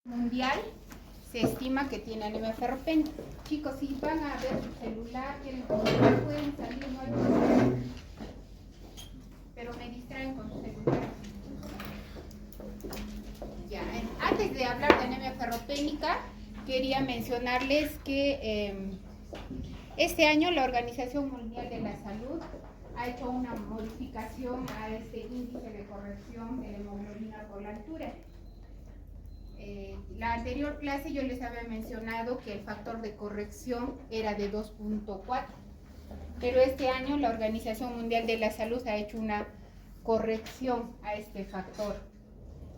mundial se estima que tiene anemia ferropénica. Chicos, si van a ver su celular, quieren comentar, pueden salir, no hay problema. Pero me distraen con su celular. Ya, antes de hablar de anemia ferropénica, quería mencionarles que este año la Organización Mundial de la Salud ha hecho una modificación a este índice de corrección de la hemoglobina por la altura. La anterior clase yo les había mencionado que el factor de corrección era de 2.4, pero este año la Organización Mundial de la Salud ha hecho una corrección a este factor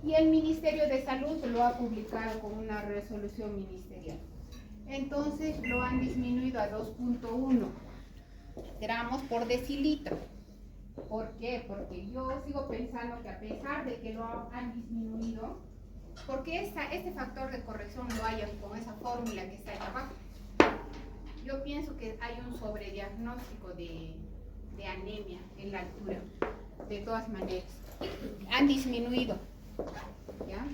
y el Ministerio de Salud lo ha publicado con una resolución ministerial. Entonces lo han disminuido a 2.1 gramos por decilitro. ¿Por qué? Porque yo sigo pensando que a pesar de que lo han disminuido, porque este factor de corrección lo hay con esa fórmula que está ahí abajo, yo pienso que hay un sobrediagnóstico de anemia en la altura. De todas maneras, han disminuido, ¿ya?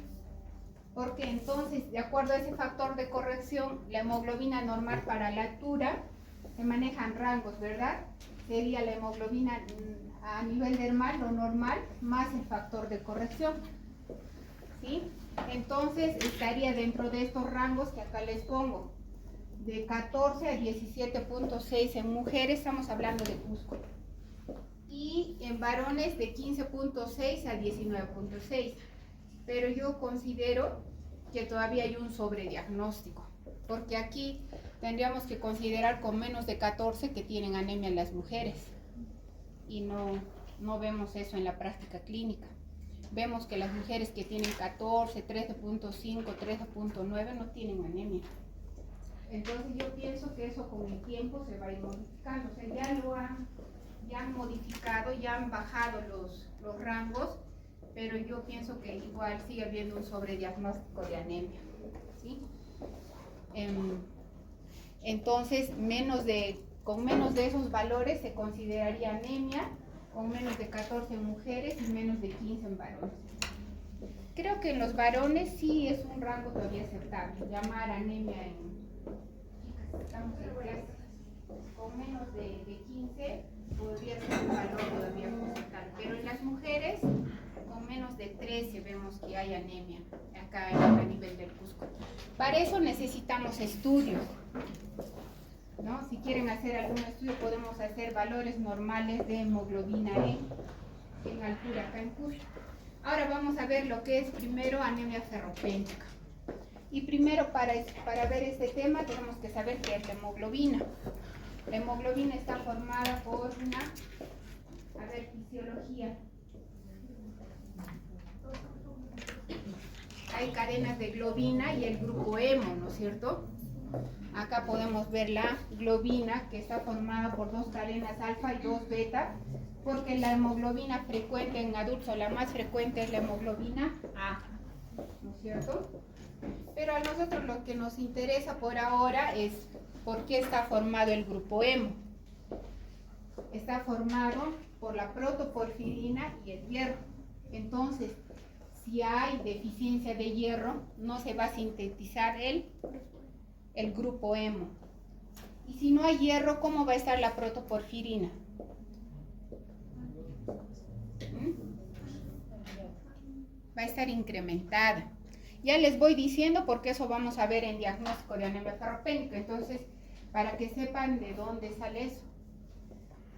Porque entonces, de acuerdo a ese factor de corrección, la hemoglobina normal para la altura se manejan rangos, ¿verdad? Sería la hemoglobina a nivel dermal, lo normal, más el factor de corrección, ¿sí? Entonces estaría dentro de estos rangos que acá les pongo, de 14 a 17.6 en mujeres, estamos hablando de Cusco, y en varones de 15.6 a 19.6, pero yo considero que todavía hay un sobrediagnóstico, porque aquí tendríamos que considerar con menos de 14 que tienen anemia en las mujeres, y no vemos eso en la práctica clínica. Vemos que las mujeres que tienen 14, 13.5, 13.9 no tienen anemia. Entonces yo pienso que eso con el tiempo se va a ir modificando. O sea, ya han modificado, ya han bajado los rangos, pero yo pienso que igual sigue habiendo un sobrediagnóstico de anemia, ¿sí? Entonces, con menos de esos valores se consideraría anemia, con menos de 14 en mujeres y menos de 15 en varones. Creo que en los varones sí es un rango todavía aceptable, llamar anemia estamos en clase, con menos de 15 podría ser un valor todavía aceptable, pero en las mujeres con menos de 13 vemos que hay anemia acá a nivel del Cusco. Para eso necesitamos estudios, ¿no? Si quieren hacer algún estudio podemos hacer valores normales de hemoglobina E en altura acá en Cusco. Ahora vamos a ver lo que es primero anemia ferropénica. Y primero para ver este tema tenemos que saber qué es la hemoglobina. La hemoglobina está formada por fisiología. Hay cadenas de globina y el grupo hemo, ¿no es cierto? Acá podemos ver la globina que está formada por dos cadenas alfa y dos beta, porque la hemoglobina frecuente en adultos, la más frecuente es la hemoglobina A, ¿no es cierto? Pero a nosotros lo que nos interesa por ahora es por qué está formado el grupo hemo. Está formado por la protoporfirina y el hierro. Entonces, si hay deficiencia de hierro, no se va a sintetizar el grupo hemo. Y si no hay hierro, ¿cómo va a estar la protoporfirina? Va a estar incrementada. Ya les voy diciendo porque eso vamos a ver en diagnóstico de anemia ferropénica. Entonces, para que sepan de dónde sale eso.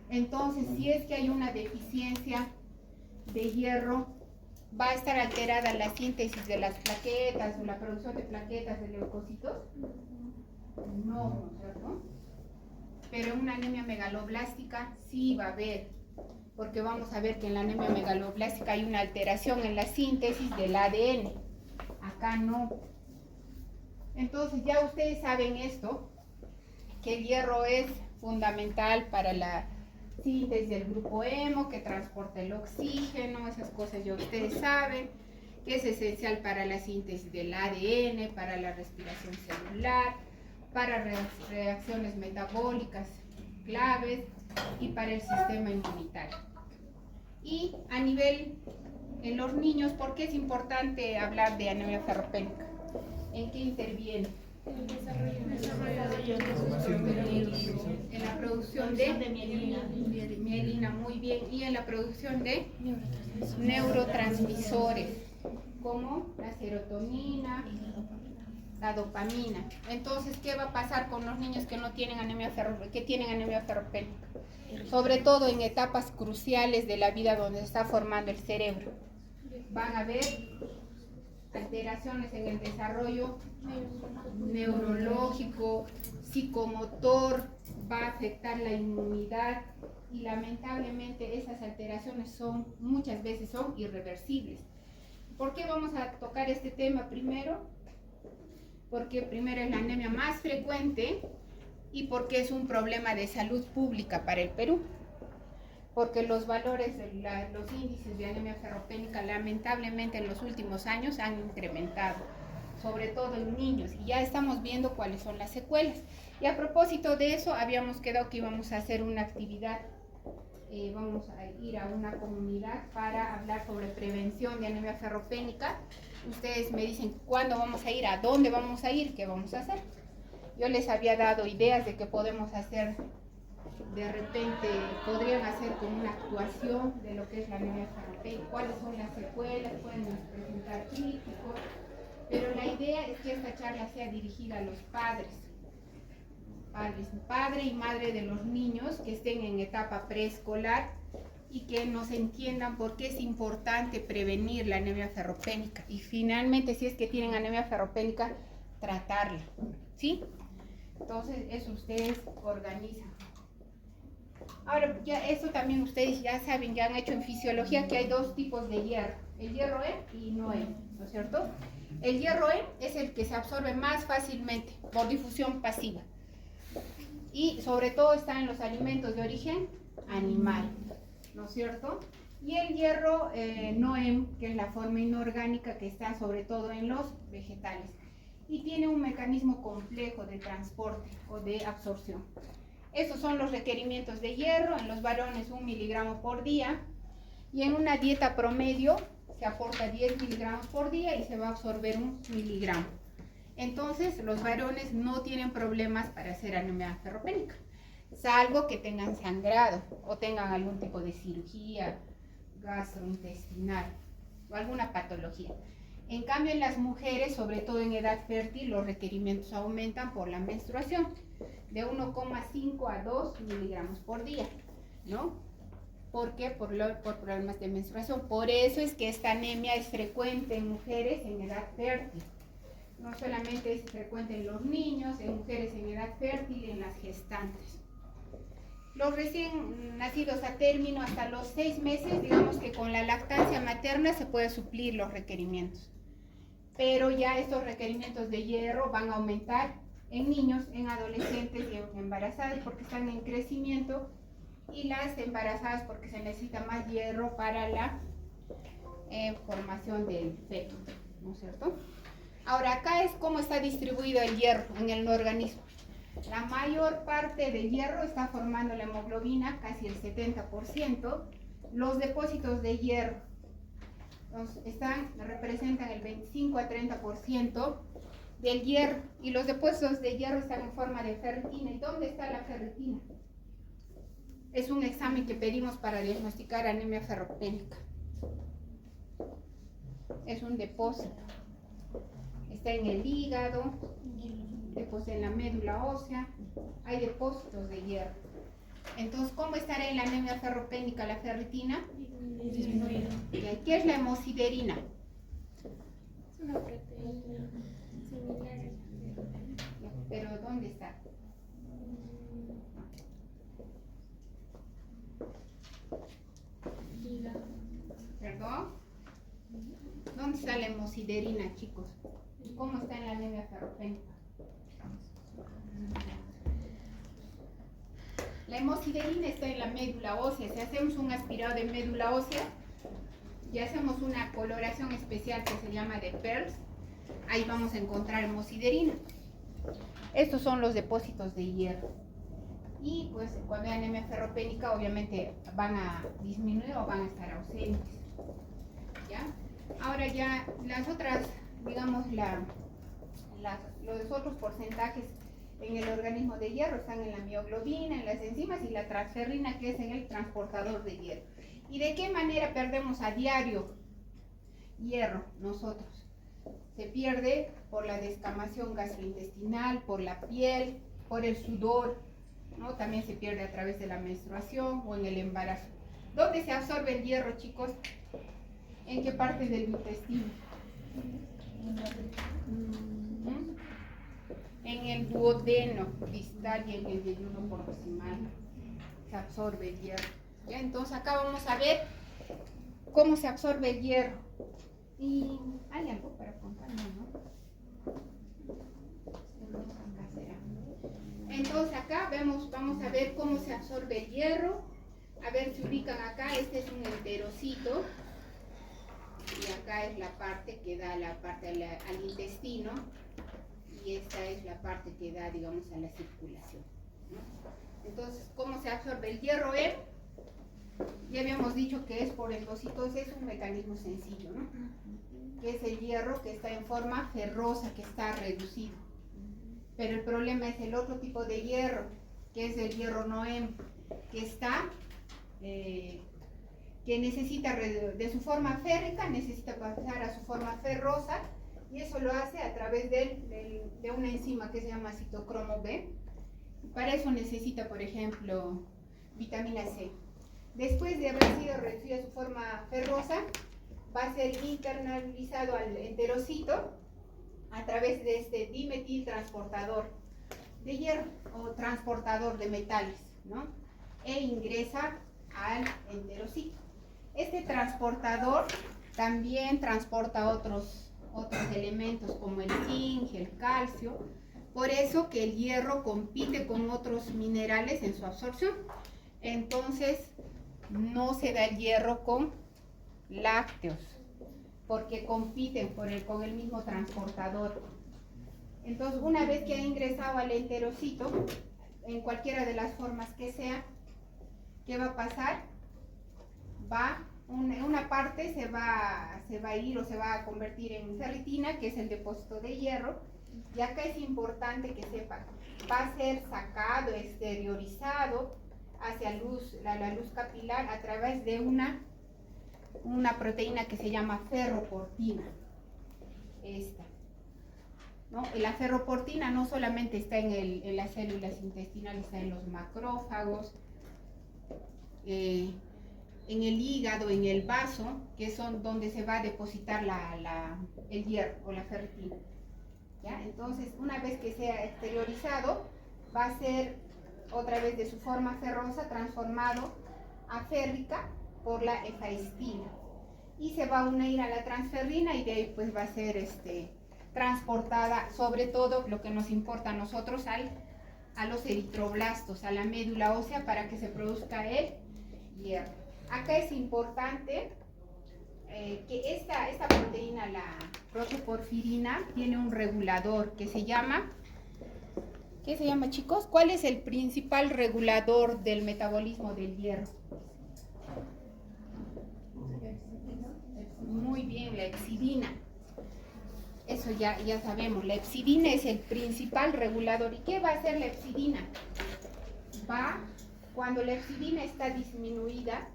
Entonces, si es que hay una deficiencia de hierro, va a estar alterada la síntesis de las plaquetas o la producción de plaquetas de leucocitos. No, ¿no es cierto? Pero en una anemia megaloblástica sí va a haber, porque vamos a ver que en la anemia megaloblástica hay una alteración en la síntesis del ADN. Acá no. Entonces ya ustedes saben esto, que el hierro es fundamental para la síntesis del grupo hemo, que transporta el oxígeno, esas cosas ya ustedes saben, que es esencial para la síntesis del ADN, para la respiración celular, para reacciones metabólicas claves y para el sistema inmunitario. Y en los niños, ¿por qué es importante hablar de anemia ferropénica? interviene? En la producción de mielina, muy bien, y en la producción de neurotransmisores como la serotonina, la dopamina. Entonces, ¿qué va a pasar con los niños que no tienen que tienen anemia ferropénica? Sobre todo en etapas cruciales de la vida donde se está formando el cerebro. Van a haber alteraciones en el desarrollo neurológico, psicomotor, va a afectar la inmunidad y lamentablemente esas alteraciones muchas veces son irreversibles. ¿Por qué vamos a tocar este tema primero? Porque primero es la anemia más frecuente y porque es un problema de salud pública para el Perú. Porque los valores, los índices de anemia ferropénica lamentablemente en los últimos años han incrementado, sobre todo en niños, y ya estamos viendo cuáles son las secuelas. Y a propósito de eso, habíamos quedado que íbamos a hacer una actividad, vamos a ir a una comunidad para hablar sobre prevención de anemia ferropénica. Ustedes me dicen cuándo vamos a ir, a dónde vamos a ir, qué vamos a hacer. Yo les había dado ideas de que podemos hacer. De repente podrían hacer como una actuación de lo que es la anemia ferropénica, cuáles son las secuelas, pueden presentar críticos, pero la idea es que esta charla sea dirigida a los padre y madre de los niños que estén en etapa preescolar y que nos entiendan por qué es importante prevenir la anemia ferropénica y finalmente, si es que tienen anemia ferropénica, tratarla, ¿sí? Entonces eso ustedes organizan. Ahora, ya eso también ustedes ya saben, ya han hecho en fisiología que hay dos tipos de hierro, el hierro E y no E, ¿no es cierto? El hierro E es el que se absorbe más fácilmente por difusión pasiva y sobre todo está en los alimentos de origen animal, ¿no es cierto? Y el hierro no E, que es la forma inorgánica que está sobre todo en los vegetales y tiene un mecanismo complejo de transporte o de absorción. Esos son los requerimientos de hierro, en los varones 1 miligramo por día y en una dieta promedio se aporta 10 miligramos por día y se va a absorber 1 miligramo. Entonces los varones no tienen problemas para hacer anemia ferropénica, salvo que tengan sangrado o tengan algún tipo de cirugía gastrointestinal o alguna patología. En cambio en las mujeres, sobre todo en edad fértil, los requerimientos aumentan por la menstruación de 1,5 a 2 miligramos por día, ¿no? ¿Por qué? Por problemas de menstruación. Por eso es que esta anemia es frecuente en mujeres en edad fértil. No solamente es frecuente en los niños, en mujeres en edad fértil y en las gestantes. Los recién nacidos a término hasta los 6 meses, digamos que con la lactancia materna se puede suplir los requerimientos. Pero ya estos requerimientos de hierro van a aumentar en niños, en adolescentes y en embarazadas porque están en crecimiento y las embarazadas porque se necesita más hierro para la formación del feto, ¿no es cierto? Ahora acá es cómo está distribuido el hierro en el organismo. La mayor parte del hierro está formando la hemoglobina, casi el 70%. Los depósitos de hierro representan el 25 a 30% del hierro y los depósitos de hierro están en forma de ferritina. ¿Y dónde está la ferritina? Es un examen que pedimos para diagnosticar anemia ferropénica. Es un depósito. Está en el hígado, depósito en la médula ósea, hay depósitos de hierro. Entonces, ¿cómo estará en la anemia ferropénica la ferritina? Disminuida. ¿Qué es la hemosiderina? Es una proteína similar. ¿Pero dónde está? ¿Perdón? ¿Dónde está la hemosiderina, chicos? ¿Cómo está en la anemia ferropénica? La hemosiderina está en la médula ósea. Si hacemos un aspirado de médula ósea y hacemos una coloración especial que se llama de Pearls, ahí vamos a encontrar hemosiderina. Estos son los depósitos de hierro. Y pues cuando hay anemia ferropénica obviamente van a disminuir o van a estar ausentes. ¿Ya? Ahora ya las otras, digamos, la los otros porcentajes en el organismo de hierro están en la mioglobina, en las enzimas y la transferrina, que es en el transportador de hierro. ¿Y de qué manera perdemos a diario hierro nosotros? Se pierde por la descamación gastrointestinal, por la piel, por el sudor, ¿no? También se pierde a través de la menstruación o en el embarazo. ¿Dónde se absorbe el hierro, chicos? ¿En qué parte del intestino? En el duodeno distal y en el yeyuno proximal se absorbe el hierro. ¿Ya? Entonces acá vamos a ver cómo se absorbe el hierro. Y hay algo para apuntar, ¿no? Entonces acá vamos a ver cómo se absorbe el hierro. A ver si ubican acá, este es un enterocito. Y acá es la parte que da la parte al intestino. Y esta es la parte que da, digamos, a la circulación, ¿no? Entonces, ¿cómo se absorbe el hierro? Ya habíamos dicho que es por endocitosis, es un mecanismo sencillo, ¿no? Que es el hierro que está en forma ferrosa, que está reducido. Pero el problema es el otro tipo de hierro, que es el hierro Noem, que está, que necesita de su forma férrica, necesita pasar a su forma ferrosa, y eso lo hace a través de una enzima que se llama citocromo B. Para eso necesita, por ejemplo, vitamina C. Después de haber sido reducida a su forma ferrosa, va a ser internalizado al enterocito a través de este dimetiltransportador de hierro o transportador de metales, ¿no? E ingresa al enterocito. Este transportador también transporta otros elementos como el zinc, el calcio. Por eso que el hierro compite con otros minerales en su absorción. Entonces no se da el hierro con lácteos, porque compiten con el mismo transportador. Entonces, una vez que ha ingresado al enterocito, en cualquiera de las formas que sea, ¿qué va a pasar? Una parte se va a ir o se va a convertir en ferritina, que es el depósito de hierro, y acá es importante que sepan, va a ser sacado, exteriorizado hacia la luz capilar a través de una proteína que se llama ferroportina. Esta, ¿no? La ferroportina no solamente está en las células intestinales, está en los macrófagos, en el hígado, en el vaso, que son donde se va a depositar el hierro o la ferritina. ¿Ya? Entonces, una vez que sea exteriorizado, va a ser otra vez de su forma ferrosa transformado a férrica por la efaestina. Y se va a unir a la transferrina y de ahí pues va a ser transportada, sobre todo lo que nos importa a nosotros, a los eritroblastos, a la médula ósea, para que se produzca el hierro. Acá es importante que esta proteína, la protoporfirina, tiene un regulador que se llama, ¿qué se llama, chicos? ¿Cuál es el principal regulador del metabolismo del hierro? Muy bien, la hepcidina. Eso ya sabemos, la hepcidina es el principal regulador. ¿Y qué va a hacer la hepcidina? Cuando la hepcidina está disminuida,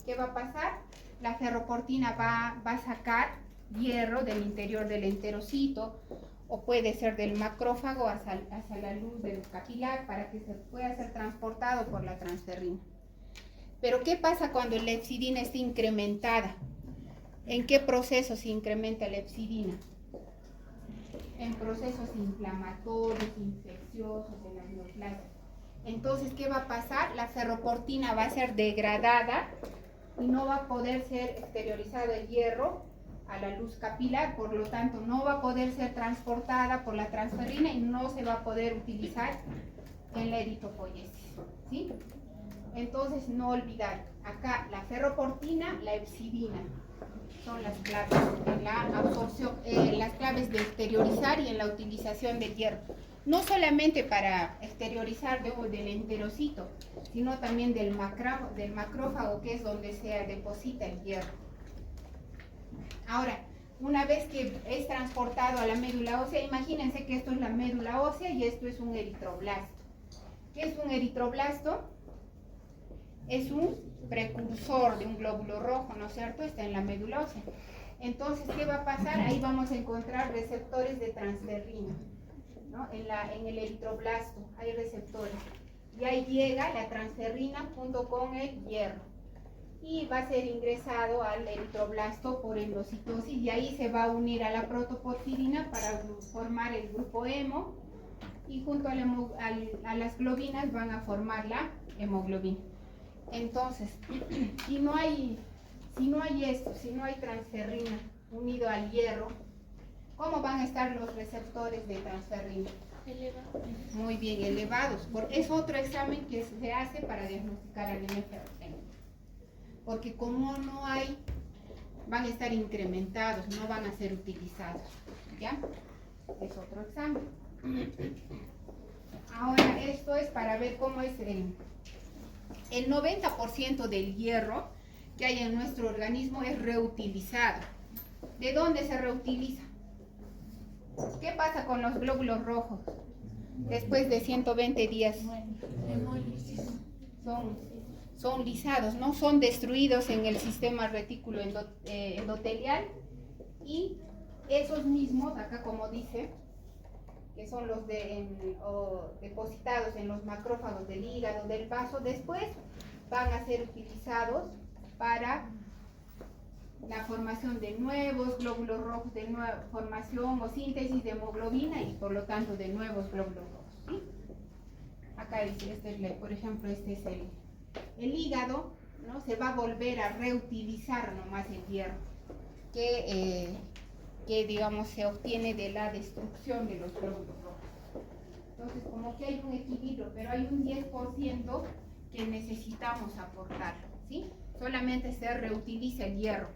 ¿qué va a pasar? La ferroportina va a sacar hierro del interior del enterocito, o puede ser del macrófago hacia la luz del capilar, para que se pueda ser transportado por la transferrina. Pero ¿qué pasa cuando la hepcidina está incrementada? ¿En qué proceso se incrementa la hepcidina? En procesos inflamatorios, infecciosos, en la neoplasia. Entonces, ¿qué va a pasar? La ferroportina va a ser degradada y no va a poder ser exteriorizado el hierro a la luz capilar, por lo tanto no va a poder ser transportada por la transferrina y no se va a poder utilizar en la eritropoiesis, ¿sí? Entonces, no olvidar, acá la ferroportina, la hepcidina son las claves en la absorción, las claves de exteriorizar y en la utilización del hierro. No solamente para exteriorizar del enterocito, sino también del macrófago, que es donde se deposita el hierro. Ahora, una vez que es transportado a la médula ósea, imagínense que esto es la médula ósea y esto es un eritroblasto. ¿Qué es un eritroblasto? Es un precursor de un glóbulo rojo, ¿no es cierto? Está en la médula ósea. Entonces, ¿qué va a pasar? Ahí vamos a encontrar receptores de transferrina, ¿no? En el eritroblasto hay receptores. Y ahí llega la transferrina junto con el hierro. Y va a ser ingresado al eritroblasto por endocitosis y ahí se va a unir a la protoporfirina para formar el grupo hemo y junto a las globinas van a formar la hemoglobina. Entonces, si no hay transferrina unido al hierro, ¿cómo van a estar los receptores de transferrina? Elevados. Muy bien, elevados. Porque es otro examen que se hace para diagnosticar anemia ferrotécnica. Porque como no hay, van a estar incrementados, no van a ser utilizados. ¿Ya? Es otro examen. Ahora, esto es para ver cómo es el 90% del hierro que hay en nuestro organismo es reutilizado. ¿De dónde se reutiliza? ¿Qué pasa con los glóbulos rojos? Después de 120 días son lisados, ¿no? Son destruidos en el sistema retículo endotelial y esos mismos, acá como dice, que son los depositados en los macrófagos del hígado, del vaso, después van a ser utilizados para la formación de nuevos glóbulos rojos, de nueva formación o síntesis de hemoglobina y por lo tanto de nuevos glóbulos rojos, ¿sí? Acá dice, por ejemplo, este es el hígado, ¿no? Se va a volver a reutilizar nomás el hierro que digamos se obtiene de la destrucción de los glóbulos rojos. Entonces, como que hay un equilibrio, pero hay un 10% que necesitamos aportar, ¿sí? Solamente se reutiliza el hierro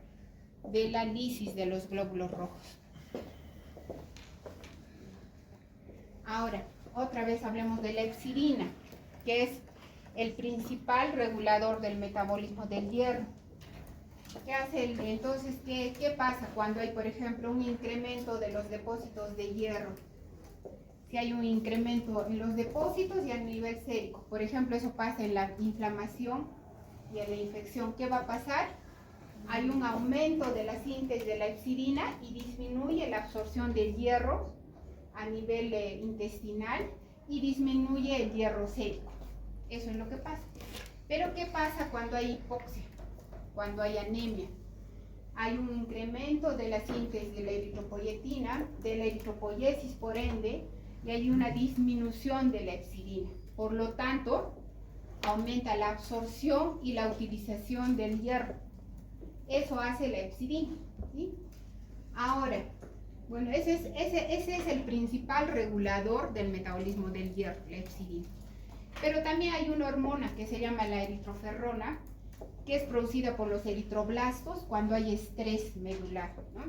de la lisis de los glóbulos rojos. Ahora, otra vez hablemos de la epsirina, que es el principal regulador del metabolismo del hierro. ¿Qué hace entonces? ¿Qué pasa cuando hay, por ejemplo, un incremento de los depósitos de hierro? Si hay un incremento en los depósitos y a nivel sérico, por ejemplo, eso pasa en la inflamación y en la infección. ¿Qué va a pasar? Hay un aumento de la síntesis de la epsirina y disminuye la absorción del hierro a nivel intestinal y disminuye el hierro sérico. Eso es lo que pasa. Pero ¿qué pasa cuando hay hipoxia? Cuando hay anemia. Hay un incremento de la síntesis de la eritropoyetina, de la eritropoyesis por ende, y hay una disminución de la epsirina. Por lo tanto, aumenta la absorción y la utilización del hierro. Eso hace la epsirina, ¿sí? Ahora, bueno, ese es el principal regulador del metabolismo del hierro, la epsirina. Pero también hay una hormona que se llama la eritroferrona, que es producida por los eritroblastos cuando hay estrés medular, ¿no?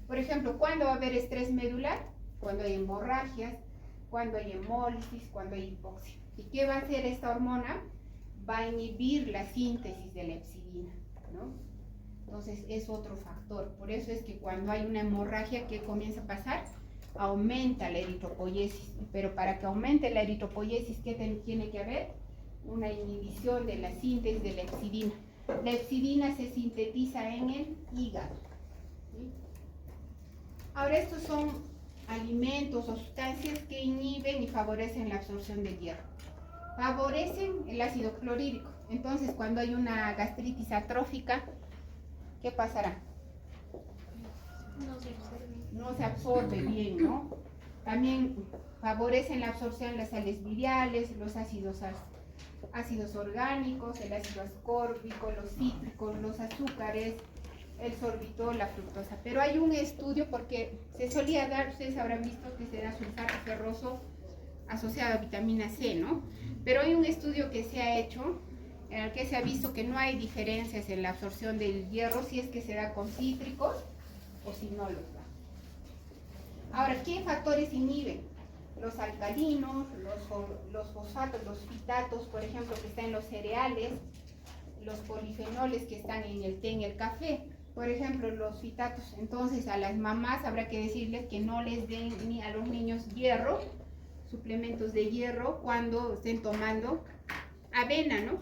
Por ejemplo, ¿cuándo va a haber estrés medular? Cuando hay hemorragias, cuando hay hemólisis, cuando hay hipoxia. ¿Y qué va a hacer esta hormona? Va a inhibir la síntesis de la epsirina, ¿no? Entonces es otro factor. Por eso es que cuando hay una hemorragia, ¿qué comienza a pasar? Aumenta la eritropoyesis. Pero para que aumente la eritropoyesis, ¿qué tiene que haber? Una inhibición de la síntesis de la epsirina. La epsirina se sintetiza en el hígado, ¿sí? Ahora, estos son alimentos o sustancias que inhiben y favorecen la absorción del hierro. Favorecen el ácido clorhídrico. Entonces, cuando hay una gastritis atrófica, ¿qué pasará? No se absorbe bien, ¿no? También favorecen la absorción de las sales biliares, los ácidos orgánicos, el ácido ascórbico, los cítricos, los azúcares, el sorbitol, la fructosa. Pero hay un estudio, porque se solía dar, ustedes habrán visto que se da sulfato ferroso asociado a vitamina C, ¿no? Pero hay un estudio que se ha hecho en el que se ha visto que no hay diferencias en la absorción del hierro si es que se da con cítricos o si no los da. Ahora, ¿qué factores inhiben? Los alcalinos, los fosfatos, los fitatos, por ejemplo, que están en los cereales, los polifenoles que están en el té, en el café. por ejemplo, los fitatos. Entonces a las mamás habrá que decirles que no les den ni a los niños hierro, suplementos de hierro, cuando estén tomando avena, ¿no?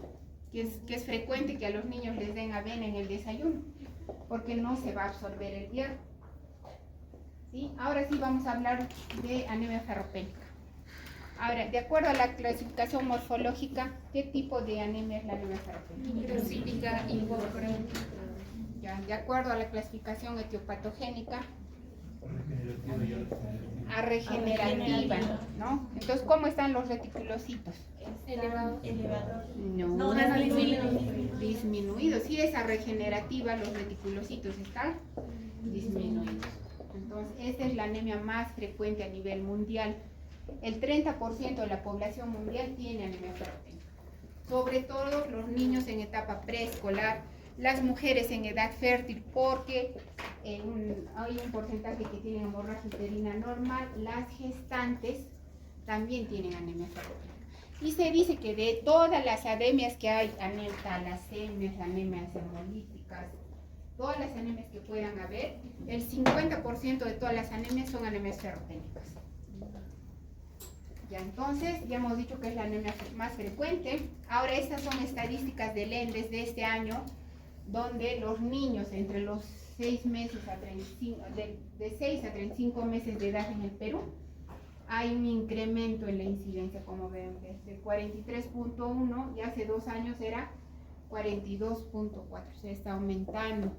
Que es frecuente que a los niños les den avena en el desayuno, porque no se va a absorber el hierro. ¿Sí? Ahora sí vamos a hablar de anemia ferropénica. Ahora, de acuerdo a la clasificación morfológica, ¿qué tipo de anemia es la anemia ferropénica? Microcítica y borocrónica. Ya, de acuerdo a la clasificación etiopatogénica, a regenerativa, ¿no? Entonces, ¿cómo están los reticulocitos? Elevado. No, Disminuido. disminuidos. Si es a regenerativa, los reticulocitos están disminuidos. Entonces, esta es la anemia más frecuente a nivel mundial. El 30% de la población mundial tiene anemia ferropénica. Sobre todo los niños en etapa preescolar, las mujeres en edad fértil, porque hay un porcentaje que tienen hemorragia uterina normal. Las gestantes también tienen anemia ferropénica. Y se dice que de todas las anemias que hay, talasemias, anemias hemolíticas, todas las anemias que puedan haber, el 50% de todas las anemias son anemias ferropénicas. Ya, entonces, ya hemos dicho que es la anemia más frecuente. Ahora, estas son estadísticas del ENDES de este año, donde los niños entre los 6 meses a 35, de 6 a 35 meses de edad en el Perú, hay un incremento en la incidencia, como ven, desde 43.1 y hace 2 años era 42.4, se está aumentando.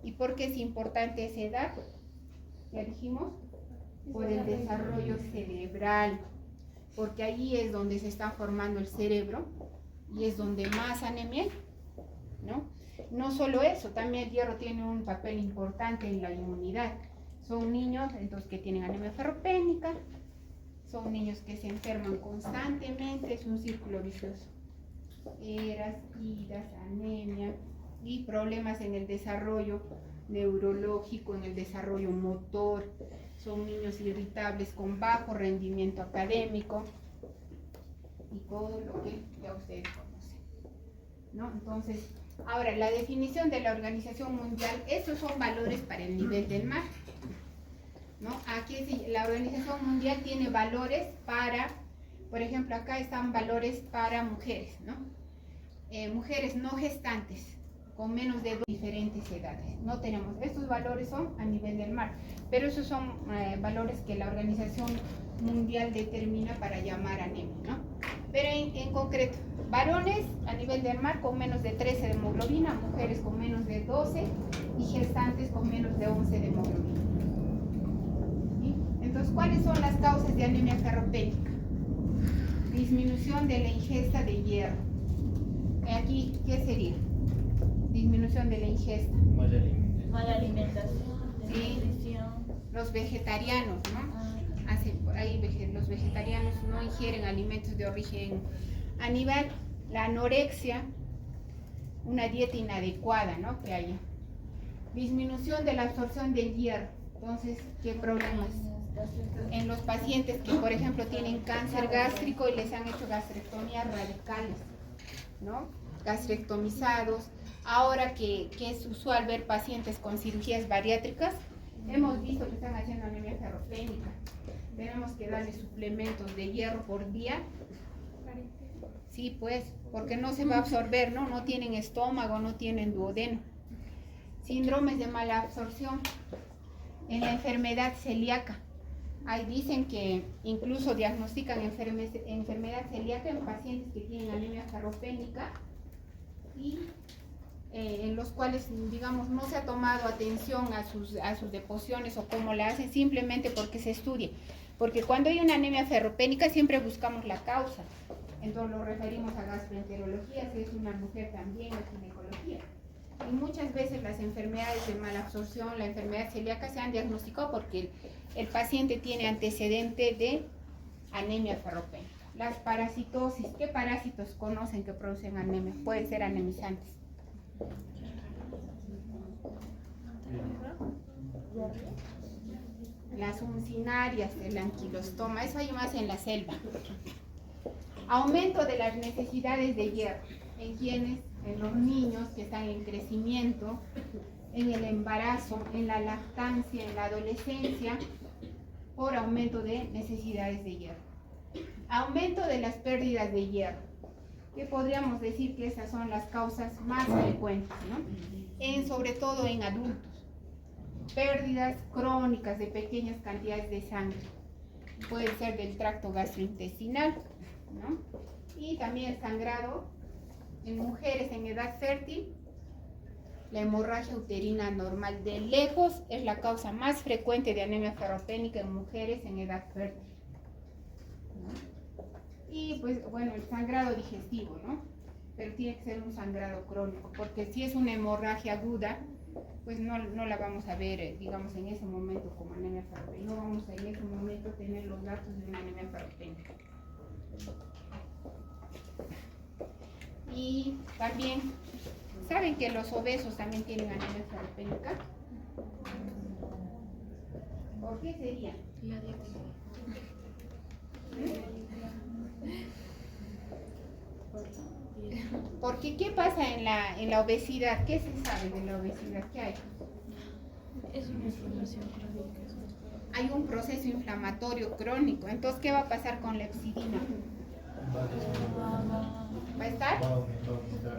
¿Y por qué es importante esa edad? Ya dijimos, por el desarrollo cerebral, porque allí es donde se está formando el cerebro y es donde más anemia hay, ¿no? No solo eso, también el hierro tiene un papel importante en la inmunidad. Son niños entonces que tienen anemia ferropénica, son niños que se enferman constantemente, es un círculo vicioso. Eras, iras, anemia y problemas en el desarrollo neurológico, en el desarrollo motor. Son niños irritables con bajo rendimiento académico y todo lo que ya ustedes conocen, ¿no? Entonces, ahora la definición de la Organización Mundial, estos son valores para el nivel del mar, ¿no? Aquí la Organización Mundial tiene valores para, por ejemplo, acá están valores para mujeres, ¿no? Mujeres no gestantes con menos de 2 diferentes edades. No tenemos, estos valores son a nivel del mar, pero esos son valores que la Organización Mundial determina para llamar anemia, ¿no? Pero en concreto, varones a nivel del mar con menos de 13 de hemoglobina, mujeres con menos de 12 y gestantes con menos de 11 de hemoglobina. ¿Sí? Entonces, ¿cuáles son las causas de anemia ferropénica? Disminución de la ingesta de hierro. Aquí, ¿qué sería? Disminución de la ingesta. Mala alimentación, Sí. desnutrición. Los vegetarianos, ¿no? Por ahí los vegetarianos no ingieren alimentos de origen animal. La anorexia, una dieta inadecuada, ¿no? Que haya. Disminución de la absorción del hierro. Entonces, ¿qué problemas? En los pacientes que, por ejemplo, tienen cáncer gástrico y les han hecho gastrectomías radicales, ¿no? Gastrectomizados. Ahora que es usual ver pacientes con cirugías bariátricas, hemos visto que están haciendo anemia ferropénica. Tenemos que darle suplementos de hierro por día. Sí, pues, porque no se va a absorber, ¿no? No tienen estómago, no tienen duodeno. Síndromes de mala absorción. En la enfermedad celíaca. Ahí dicen que incluso diagnostican enfermedad celíaca en pacientes que tienen anemia ferropénica y en los cuales, digamos, no se ha tomado atención a sus deposiciones o cómo la hacen, simplemente porque se estudia. Porque cuando hay una anemia ferropénica siempre buscamos la causa. Entonces lo referimos a gastroenterología, si es una mujer también, a ginecología. Y muchas veces las enfermedades de mala absorción, la enfermedad celíaca se han diagnosticado porque el paciente tiene antecedente de anemia ferropénica. Las parasitosis, ¿qué parásitos conocen que producen anemia? Pueden ser anemizantes. Las uncinarias, el anquilostoma, eso hay más en la selva. Aumento de las necesidades de hierro. ¿En quiénes? En los niños que están en crecimiento, en el embarazo, en la lactancia, en la adolescencia, por aumento de necesidades de hierro. Aumento de las pérdidas de hierro, que podríamos decir que esas son las causas más frecuentes, ¿no? Sobre todo en adultos. Pérdidas crónicas de pequeñas cantidades de sangre, puede ser del tracto gastrointestinal, ¿no? Y también el sangrado en mujeres en edad fértil. La hemorragia uterina normal de lejos es la causa más frecuente de anemia ferropénica en mujeres en edad fértil, ¿no? Y pues bueno, el sangrado digestivo, ¿no? Pero tiene que ser un sangrado crónico, porque si es una hemorragia aguda, pues no la vamos a ver, digamos, en ese momento como anemia ferropénica. No vamos a en ese momento tener los datos de una anemia ferropénica. Y también, ¿saben que los obesos también tienen anemia ferropénica? ¿Por qué sería? La dieta. Porque ¿qué pasa en la obesidad? ¿Qué se sabe de la obesidad? ¿Qué hay? Es una inflamación crónica. Hay un proceso inflamatorio crónico. Entonces, ¿qué va a pasar con la epsidina? ¿Va a estar?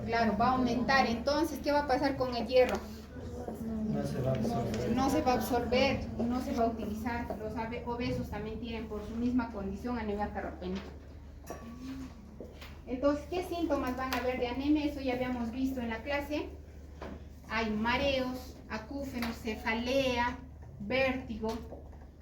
Claro, va a aumentar. Entonces, ¿qué va a pasar con el hierro? No se va a absorber, no se va a utilizar. Los obesos también tienen por su misma condición anemia ferropénica. Entonces, ¿qué síntomas van a haber de anemia? Eso ya habíamos visto en la clase. Hay mareos, acúfenos, cefalea, vértigo,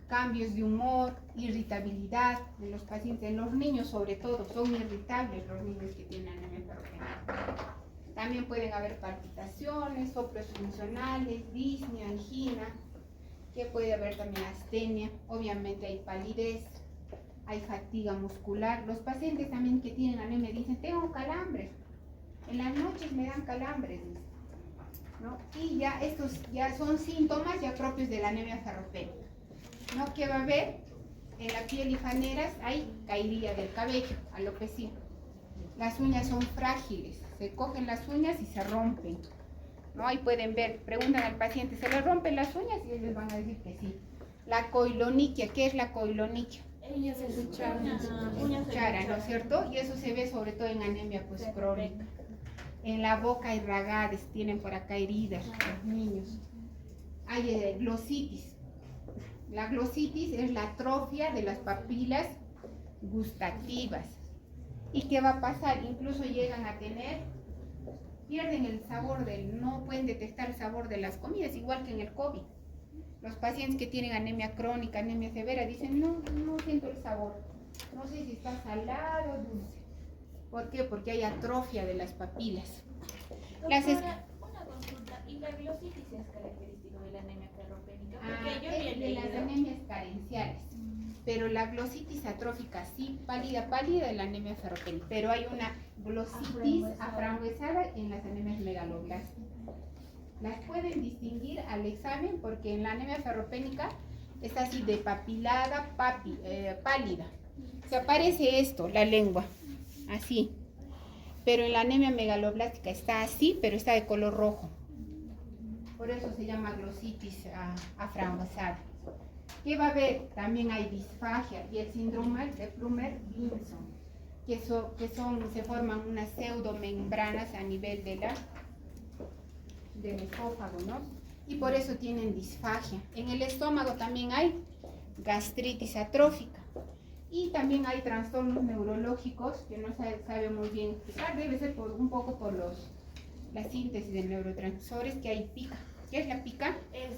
cambios de humor, irritabilidad en los pacientes, en los niños sobre todo, son irritables los niños que tienen anemia ferropénica. También pueden haber palpitaciones, soplos funcionales, disnea, angina, que puede haber también astenia, obviamente hay palidez, hay fatiga muscular. Los pacientes también que tienen anemia dicen, tengo calambres, en las noches me dan calambres, ¿no? Y ya estos ya son síntomas ya propios de la anemia ferropénica, ¿no? Que va a haber en la piel y faneras, hay caída del cabello, alopecia. Las uñas son frágiles, se cogen las uñas y se rompen, ¿no? Ahí pueden ver, preguntan al paciente, ¿se le rompen las uñas? Y ellos van a decir que sí. La coiloniquia, ¿qué es la coiloniquia? Uñas de cuchara. Cuchara, ¿no es cierto? Y eso se ve sobre todo en anemia pues crónica. En la boca hay ragades, tienen por acá heridas los niños. Hay glositis. La glositis es la atrofia de las papilas gustativas. ¿Y qué va a pasar? Incluso llegan a tener, pierden el sabor no pueden detectar el sabor de las comidas, igual que en el COVID. Los pacientes que tienen anemia crónica, anemia severa, dicen, no siento el sabor, no sé si está salado o dulce. ¿Por qué? Porque hay atrofia de las papilas. Doctora, una consulta, ¿y la glositis es característico de la anemia ferropénica? Porque yo Es de las anemias carenciales. Pero la glositis atrófica sí, pálida de la anemia ferropénica, pero hay una glositis afranguesada en las anemias megaloblásticas. Las pueden distinguir al examen porque en la anemia ferropénica está así de papilada, pálida. Se aparece esto, la lengua, así. Pero en la anemia megaloblástica está así, pero está de color rojo. Por eso se llama glositis afranguesada. ¿Qué va a haber? También hay disfagia y el síndrome de Plummer-Vinson, se forman unas pseudomembranas a nivel del esófago, ¿no? Y por eso tienen disfagia. En el estómago también hay gastritis atrófica y también hay trastornos neurológicos que no sabemos bien explicar. Debe ser un poco por la síntesis de neurotransmisores que hay pica. ¿Qué es la pica? Es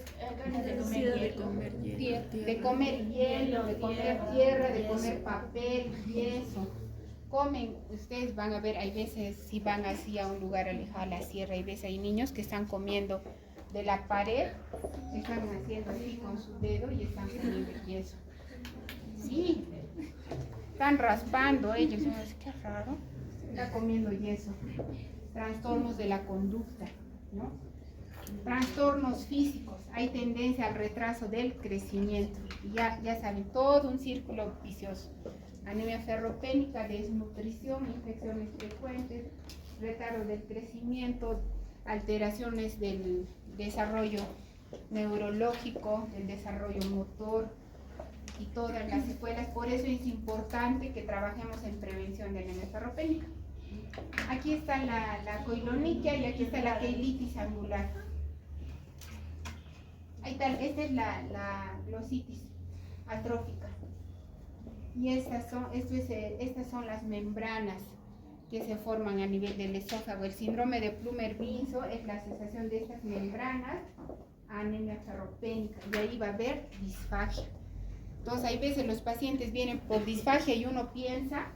De comer hielo. De comer hielo, de comer tierra, de comer papel, yeso. Comen, ustedes van a ver, hay veces si van así a un lugar alejado a la sierra, hay veces hay niños que están comiendo de la pared, están haciendo así con su dedo y están comiendo yeso. Sí, están raspando ellos, qué raro, está comiendo yeso. Trastornos de la conducta, ¿no? Trastornos físicos, hay tendencia al retraso del crecimiento, y ya saben, todo un círculo vicioso. Anemia ferropénica, desnutrición, infecciones frecuentes, retardo del crecimiento, alteraciones del desarrollo neurológico, del desarrollo motor y todas las secuelas. Por eso es importante que trabajemos en prevención de anemia ferropénica. Aquí está la coiloniquia y aquí está la queilitis angular. Ahí está, esta es la glositis atrófica. Y estas son las membranas que se forman a nivel del esófago. El síndrome de Plummer-Vinson es la asociación de estas membranas a anemia ferropénica, y ahí va a haber disfagia. Entonces, hay veces los pacientes vienen por disfagia y uno piensa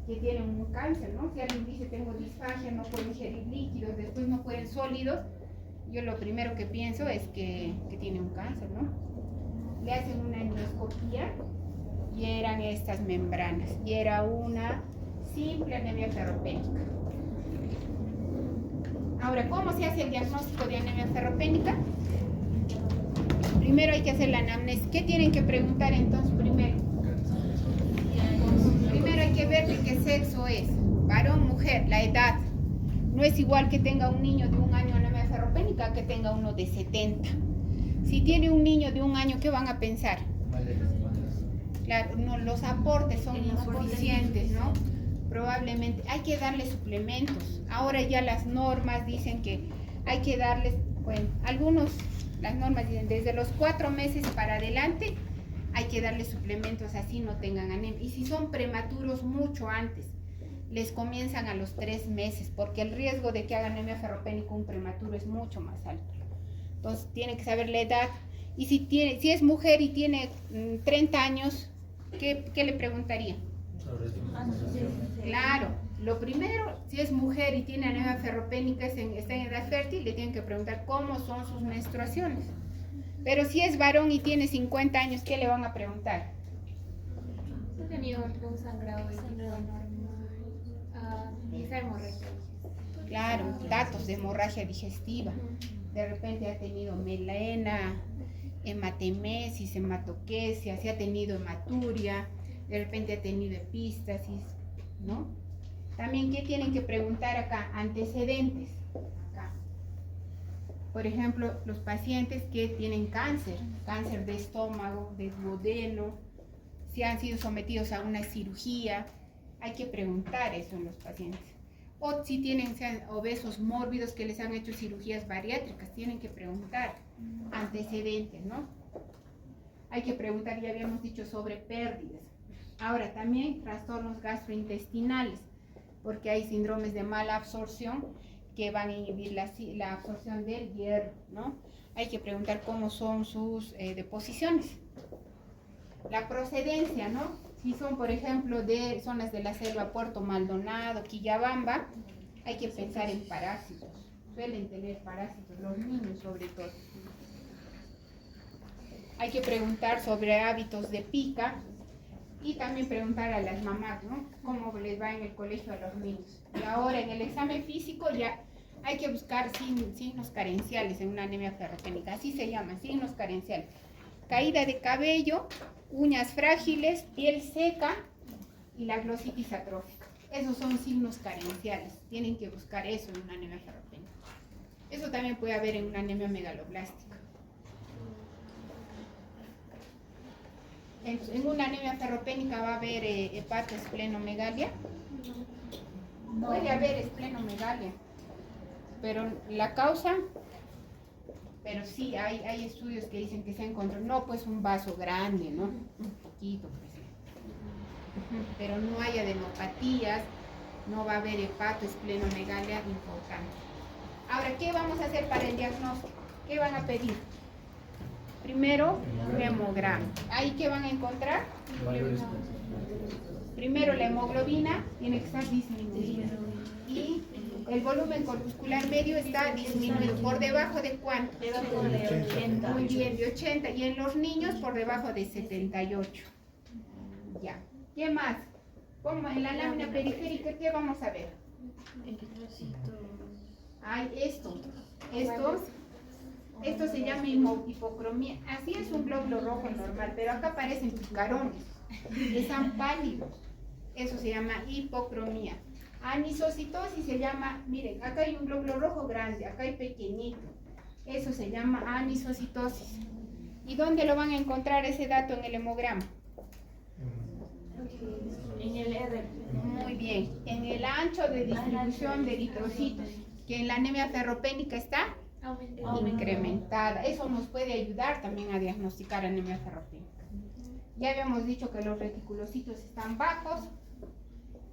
que tienen un cáncer, ¿no? Si alguien dice tengo disfagia, no puedo ingerir líquidos, después no pueden sólidos, yo lo primero que pienso es que tiene un cáncer, ¿no? Le hacen una endoscopía y eran estas membranas, y era una simple anemia ferropénica. Ahora, ¿cómo se hace el diagnóstico de anemia ferropénica? Primero hay que hacer la anamnesis. ¿Qué tienen que preguntar entonces primero? Primero hay que ver de qué sexo es, varón, mujer, la edad. No es igual que tenga un niño de 1 año anemia ferropénica que tenga uno de 70. Si tiene un niño de 1 año, ¿qué van a pensar? Claro, no, los aportes son insuficientes, ¿no? Probablemente hay que darle suplementos. Ahora ya las normas dicen que hay que darles, bueno, las normas dicen desde los 4 meses para adelante hay que darles suplementos, así no tengan anemia. Y si son prematuros, mucho antes, les comienzan a los 3 meses, porque el riesgo de que haga anemia ferropénica un prematuro es mucho más alto. Entonces tiene que saber la edad. Y si es mujer y tiene 30 años, ¿qué le preguntaría? Claro, lo primero, si es mujer y tiene anemia ferropénica, está en edad fértil, le tienen que preguntar cómo son sus menstruaciones. Pero si es varón y tiene 50 años, ¿qué le van a preguntar? He tenido un sangrado de hemorragia. Claro, datos de hemorragia digestiva. De repente ha tenido melena, hematemesis, hematoquesia, si ha tenido hematuria, de repente ha tenido epístasis, ¿no? También, ¿qué tienen que preguntar acá? Antecedentes. Acá. Por ejemplo, los pacientes que tienen cáncer de estómago, de duodeno, si han sido sometidos a una cirugía, hay que preguntar eso en los pacientes. O si sean obesos mórbidos que les han hecho cirugías bariátricas, tienen que preguntar antecedentes, ¿no? Hay que preguntar, ya habíamos dicho, sobre pérdidas. Ahora, también trastornos gastrointestinales, porque hay síndromes de mala absorción que van a inhibir la absorción del hierro, ¿no? Hay que preguntar cómo son sus deposiciones. La procedencia, ¿no? Si son, por ejemplo, de zonas de la selva, Puerto Maldonado, Quillabamba, hay que pensar en parásitos. Suelen tener parásitos, los niños sobre todo. Hay que preguntar sobre hábitos de pica y también preguntar a las mamás, ¿no? Cómo les va en el colegio a los niños. Y ahora en el examen físico ya hay que buscar signos carenciales en una anemia ferropénica, así se llaman, signos carenciales. Caída de cabello, uñas frágiles, piel seca y la glositis atrófica. Esos son signos carenciales. Tienen que buscar eso en una anemia ferropénica. Eso también puede haber en una anemia megaloblástica. En una anemia ferropénica va a haber hepatoesplenomegalia. Puede haber esplenomegalia, pero la causa... Pero sí, hay estudios que dicen que se encontró, no pues un vaso grande, ¿no? Un poquito, pues. Pero no hay adenopatías, no va a haber hepatoesplenomegalia importante. Ahora, ¿qué vamos a hacer para el diagnóstico? ¿Qué van a pedir? Primero, un hemograma. ¿Ahí qué van a encontrar? Primero, la hemoglobina tiene que estar disminuida. Y el volumen corpuscular medio está disminuido. ¿Por debajo de cuánto? Debajo de 80. Muy bien, de 80. Y en los niños por debajo de 78. Ya. ¿Qué más? Como en la lámina periférica, ¿qué vamos a ver? Hay esto. Esto se llama hipocromía. Así es un glóbulo rojo normal, pero acá aparecen picarones. Están pálidos. Eso se llama hipocromía. Anisocitosis se llama, miren, acá hay un glóbulo rojo grande, acá hay pequeñito. Eso se llama anisocitosis. ¿Y dónde lo van a encontrar ese dato en el hemograma? En el R. Muy bien, en el ancho de distribución de eritrocitos, que en la anemia ferropénica está incrementada. Eso nos puede ayudar también a diagnosticar anemia ferropénica. Ya habíamos dicho que los reticulocitos están bajos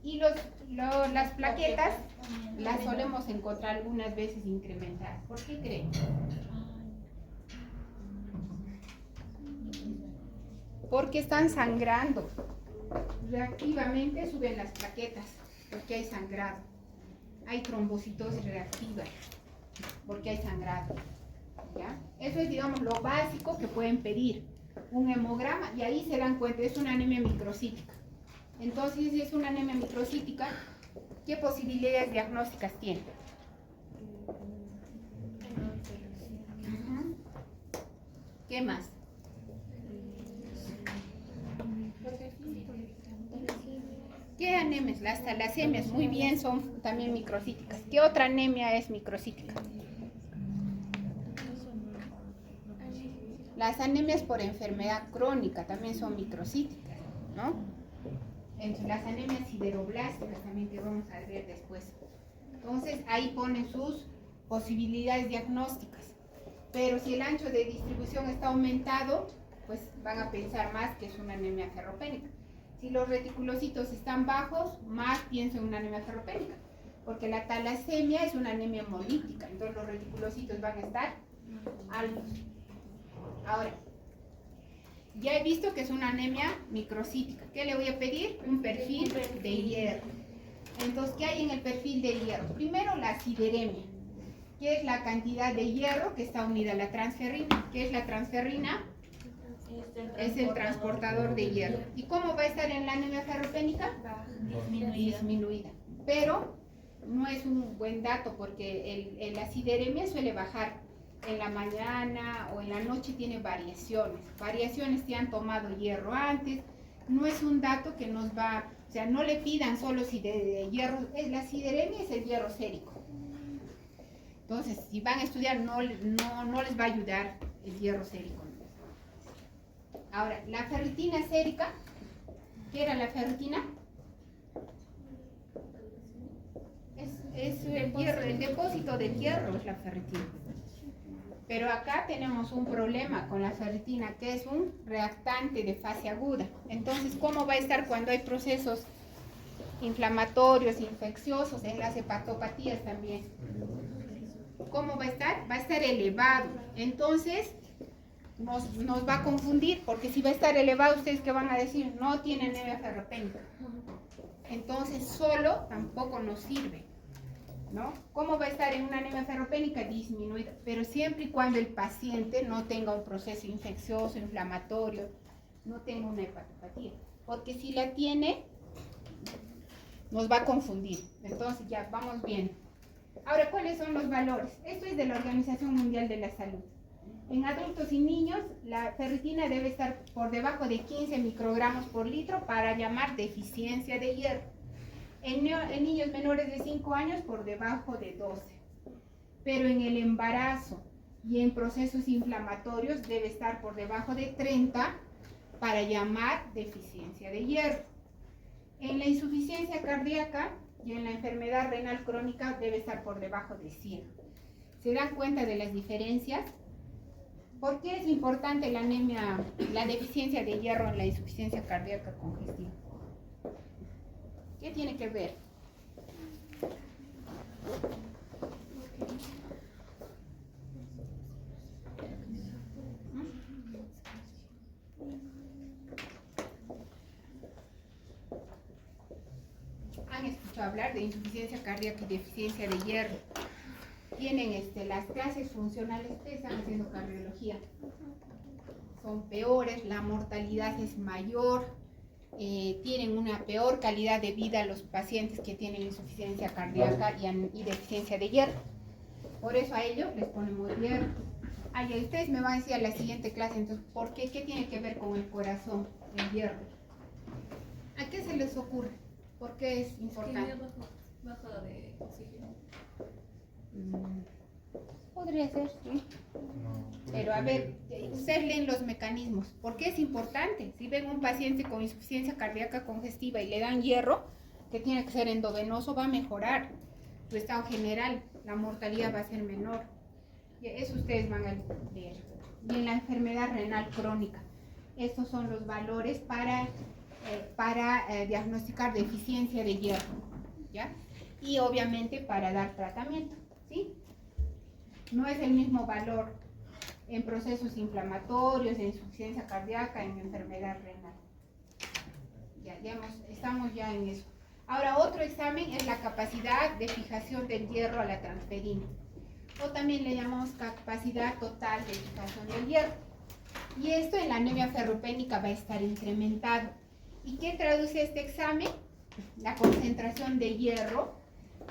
y las plaquetas las solemos encontrar algunas veces incrementadas. ¿Por qué creen? Porque están sangrando. Reactivamente suben las plaquetas porque hay sangrado. Hay trombocitosis reactiva porque hay sangrado. ¿Ya? Eso es, digamos, lo básico que pueden pedir. Un hemograma y ahí se dan cuenta, es una anemia microcítica. Entonces, si es una anemia microcítica, ¿qué posibilidades diagnósticas tiene? ¿Qué más? ¿Qué anemias? Las talasemias, muy bien, son también microcíticas. ¿Qué otra anemia es microcítica? Las anemias por enfermedad crónica también son microcíticas, ¿no? Entre las anemias sideroblásticas también que vamos a ver después. Entonces, ahí ponen sus posibilidades diagnósticas. Pero si el ancho de distribución está aumentado, pues van a pensar más que es una anemia ferropénica. Si los reticulocitos están bajos, más pienso en una anemia ferropénica, porque la talasemia es una anemia hemolítica, entonces los reticulocitos van a estar altos. Ahora, ya he visto que es una anemia microcítica. ¿Qué le voy a pedir? Un perfil de hierro. Entonces, ¿qué hay en el perfil de hierro? Primero, la sideremia, que es la cantidad de hierro que está unida a la transferrina. ¿Qué es la transferrina? Es el transportador de hierro. ¿Y cómo va a estar en la anemia ferropénica? Disminuida. Pero no es un buen dato porque la sideremia suele bajar en la mañana o en la noche, tiene variaciones. Variaciones que han tomado hierro antes. No es un dato que nos va, o sea, no le pidan solo si de hierro. La sideremia es el hierro sérico. Entonces, si van a estudiar, no les va a ayudar el hierro sérico. Ahora, la ferritina sérica, ¿qué era la ferritina? Es el hierro, el depósito de hierro es la ferritina. Pero acá tenemos un problema con la ferritina, que es un reactante de fase aguda. Entonces, ¿cómo va a estar cuando hay procesos inflamatorios, infecciosos, en las hepatopatías también? ¿Cómo va a estar? Va a estar elevado. Entonces, nos va a confundir, porque si va a estar elevado, ¿ustedes qué van a decir? No tiene anemia ferropénica. Entonces, solo tampoco nos sirve, ¿no? ¿Cómo va a estar en una anemia ferropénica? Disminuida, pero siempre y cuando el paciente no tenga un proceso infeccioso, inflamatorio, no tenga una hepatopatía, porque si la tiene, nos va a confundir. Entonces, ya vamos viendo. Ahora, ¿cuáles son los valores? Esto es de la Organización Mundial de la Salud. En adultos y niños, la ferritina debe estar por debajo de 15 microgramos por litro para llamar deficiencia de hierro. En niños menores de 5 años, por debajo de 12. Pero en el embarazo y en procesos inflamatorios debe estar por debajo de 30 para llamar deficiencia de hierro. En la insuficiencia cardíaca y en la enfermedad renal crónica debe estar por debajo de 100. ¿Se dan cuenta de las diferencias? ¿Por qué es importante la anemia, la deficiencia de hierro en la insuficiencia cardíaca congestiva? ¿Qué tiene que ver? ¿Han escuchado hablar de insuficiencia cardíaca y deficiencia de hierro? Tienen las clases funcionales, ustedes están haciendo cardiología, son peores, la mortalidad es mayor, tienen una peor calidad de vida los pacientes que tienen insuficiencia cardíaca y deficiencia de hierro. Por eso a ellos les ponemos hierro. Y ustedes me van a decir a la siguiente clase, entonces, ¿por qué? ¿Qué tiene que ver con el corazón, el hierro? ¿A qué se les ocurre? ¿Por qué es importante? Bajada de oxígeno. Podría ser, sí. Pero a ver, ustedes leen los mecanismos. ¿Por qué es importante? Si ven un paciente con insuficiencia cardíaca congestiva y le dan hierro, que tiene que ser endovenoso, va a mejorar su estado general. La mortalidad va a ser menor. Y eso ustedes van a leer. Y en la enfermedad renal crónica, estos son los valores para diagnosticar deficiencia de hierro, ¿ya? Y obviamente para dar tratamiento, ¿sí? No es el mismo valor en procesos inflamatorios, en insuficiencia cardíaca, en enfermedad renal. Estamos ya en eso. Ahora, otro examen es la capacidad de fijación del hierro a la transferina, o también le llamamos capacidad total de fijación del hierro. Y esto en la anemia ferropénica va a estar incrementado. ¿Y qué traduce este examen? La concentración de hierro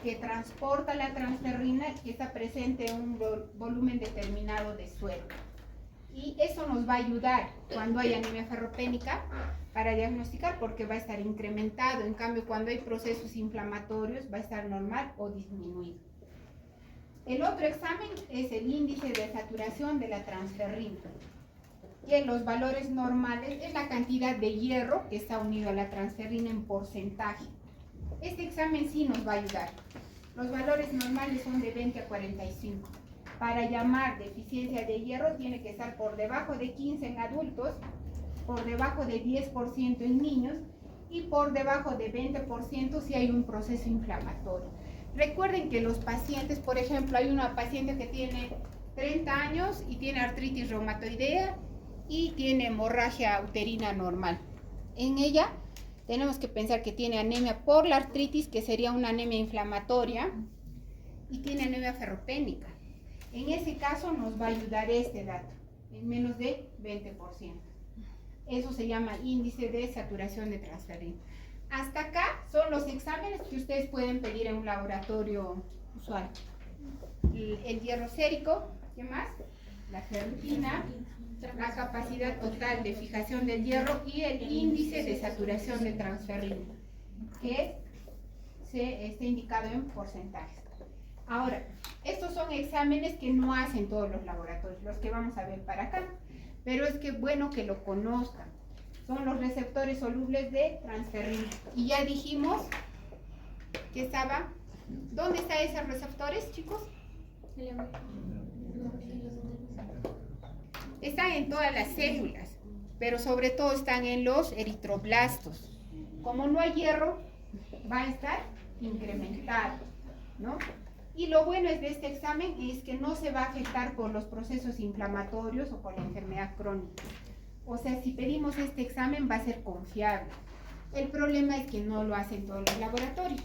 que transporta la transferrina, que está presente en un volumen determinado de suero. Y eso nos va a ayudar cuando hay anemia ferropénica para diagnosticar, porque va a estar incrementado. En cambio, cuando hay procesos inflamatorios, va a estar normal o disminuido. El otro examen es el índice de saturación de la transferrina. Y en los valores normales es la cantidad de hierro que está unido a la transferrina en porcentaje. Este examen sí nos va a ayudar. Los valores normales son de 20 a 45. Para llamar deficiencia de hierro tiene que estar por debajo de 15 en adultos, por debajo de 10% en niños y por debajo de 20% si hay un proceso inflamatorio. Recuerden que los pacientes, por ejemplo, hay una paciente que tiene 30 años y tiene artritis reumatoidea y tiene hemorragia uterina normal. En ella tenemos que pensar que tiene anemia por la artritis, que sería una anemia inflamatoria, y tiene anemia ferropénica. En ese caso nos va a ayudar este dato, en menos de 20%. Eso se llama índice de saturación de transferrina. Hasta acá son los exámenes que ustedes pueden pedir en un laboratorio usual. El hierro sérico, ¿qué más? La ferritina, la capacidad total de fijación del hierro y el índice de saturación de transferrina, que está indicado en porcentajes. Ahora, estos son exámenes que no hacen todos los laboratorios, los que vamos a ver para acá, pero es que bueno que lo conozcan. Son los receptores solubles de transferrina. Y ya dijimos que estaba... ¿Dónde están esos receptores, chicos? Están en todas las células, pero sobre todo están en los eritroblastos. Como no hay hierro, va a estar incrementado, ¿no? Y lo bueno de este examen es que no se va a afectar por los procesos inflamatorios o por la enfermedad crónica. O sea, si pedimos este examen va a ser confiable. El problema es que no lo hacen todos los laboratorios,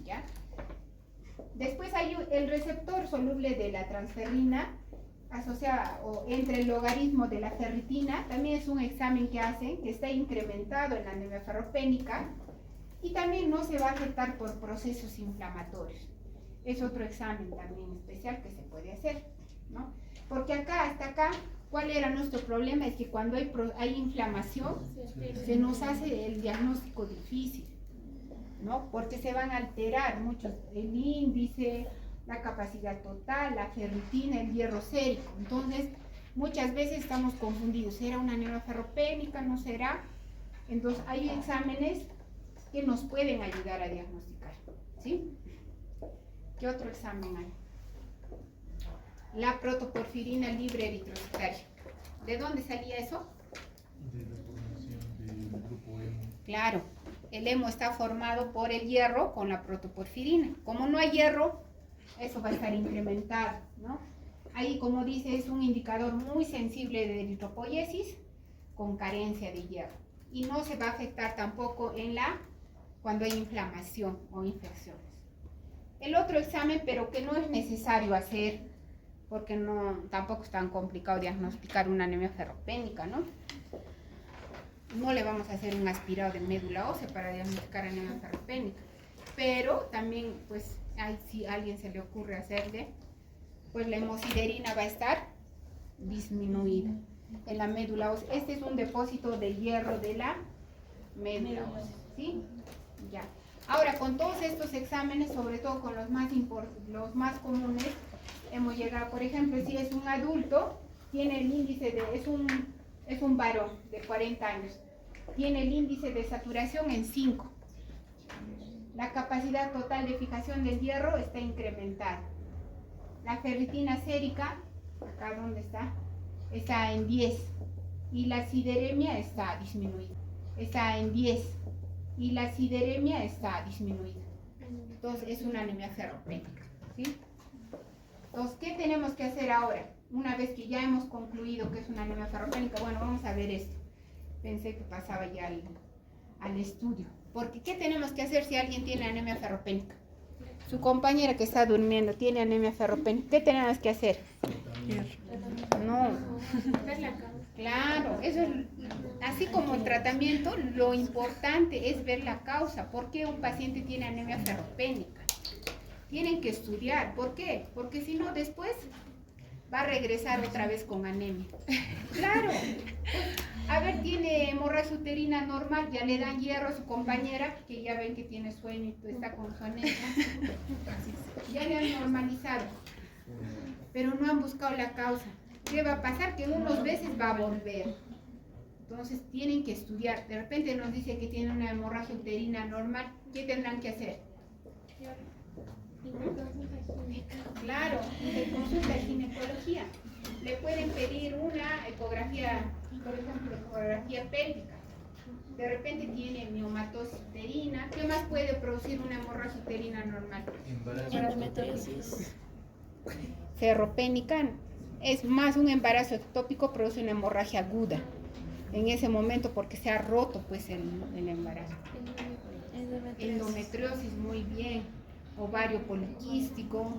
¿ya? Después hay el receptor soluble de la transferrina asociada o entre el logaritmo de la ferritina. También es un examen que hacen que está incrementado en la anemia ferropénica y también no se va a afectar por procesos inflamatorios. Es otro examen también especial que se puede hacer, ¿no? Porque acá, hasta acá, ¿cuál era nuestro problema? Es que cuando hay inflamación, se nos hace el diagnóstico difícil, ¿no? Porque se van a alterar muchos, el índice, la capacidad total, la ferritina, el hierro sérico. Entonces, muchas veces estamos confundidos. ¿Será una anemia ferropénica? ¿No será? Entonces, hay exámenes que nos pueden ayudar a diagnosticar, ¿sí? ¿Qué otro examen hay? La protoporfirina libre eritrocitaria. ¿De dónde salía eso? De la formación del grupo hemo. Claro, el hemo está formado por el hierro con la protoporfirina. Como no hay hierro, eso va a estar incrementado, ¿no? Ahí, como dice, es un indicador muy sensible de eritropoiesis con carencia de hierro. Y no se va a afectar tampoco cuando hay inflamación o infecciones. El otro examen, pero que no es necesario hacer, porque tampoco es tan complicado diagnosticar una anemia ferropénica, ¿no? No le vamos a hacer un aspirado de médula ósea para diagnosticar anemia ferropénica, pero también, pues, si a alguien se le ocurre hacerle, pues la hemosiderina va a estar disminuida en la médula ósea. Este es un depósito de hierro de la médula ósea, ¿sí? Ya. Ahora, con todos estos exámenes, sobre todo con los más comunes, hemos llegado, por ejemplo, si es un adulto, tiene el índice de, es un varón de 40 años, tiene el índice de saturación en 5. La capacidad total de fijación del hierro está incrementada. La ferritina sérica, acá donde está en 10. Y la sideremia está disminuida. Está en 10. Y la sideremia está disminuida. Entonces es una anemia ferropénica, ¿sí? Entonces, ¿qué tenemos que hacer ahora? Una vez que ya hemos concluido que es una anemia ferropénica, bueno, vamos a ver esto. Pensé que pasaba ya al estudio. Porque, ¿qué tenemos que hacer si alguien tiene anemia ferropénica? Su compañera que está durmiendo tiene anemia ferropénica. ¿Qué tenemos que hacer? No. Claro, eso es, así como el tratamiento, lo importante es ver la causa. ¿Por qué un paciente tiene anemia ferropénica? Tienen que estudiar. ¿Por qué? Porque si no, después va a regresar otra vez con anemia. Claro. A ver, tiene hemorragia uterina normal, ya le dan hierro a su compañera, que ya ven que tiene sueño y está con su anemia. Ya le han normalizado, pero no han buscado la causa. ¿Qué va a pasar? Que unos veces va a volver. Entonces tienen que estudiar. De repente nos dice que tiene una hemorragia uterina normal. ¿Qué tendrán que hacer? Claro, se consulta en ginecología. Le pueden pedir una ecografía, por ejemplo, ecografía pélvica. De repente tiene miomatosis uterina. ¿Qué más puede producir una hemorragia uterina normal? Endometriosis. Ferropénica es más un embarazo ectópico, produce una hemorragia aguda en ese momento porque se ha roto pues el embarazo. Endometriosis, muy bien. Ovario poliquístico,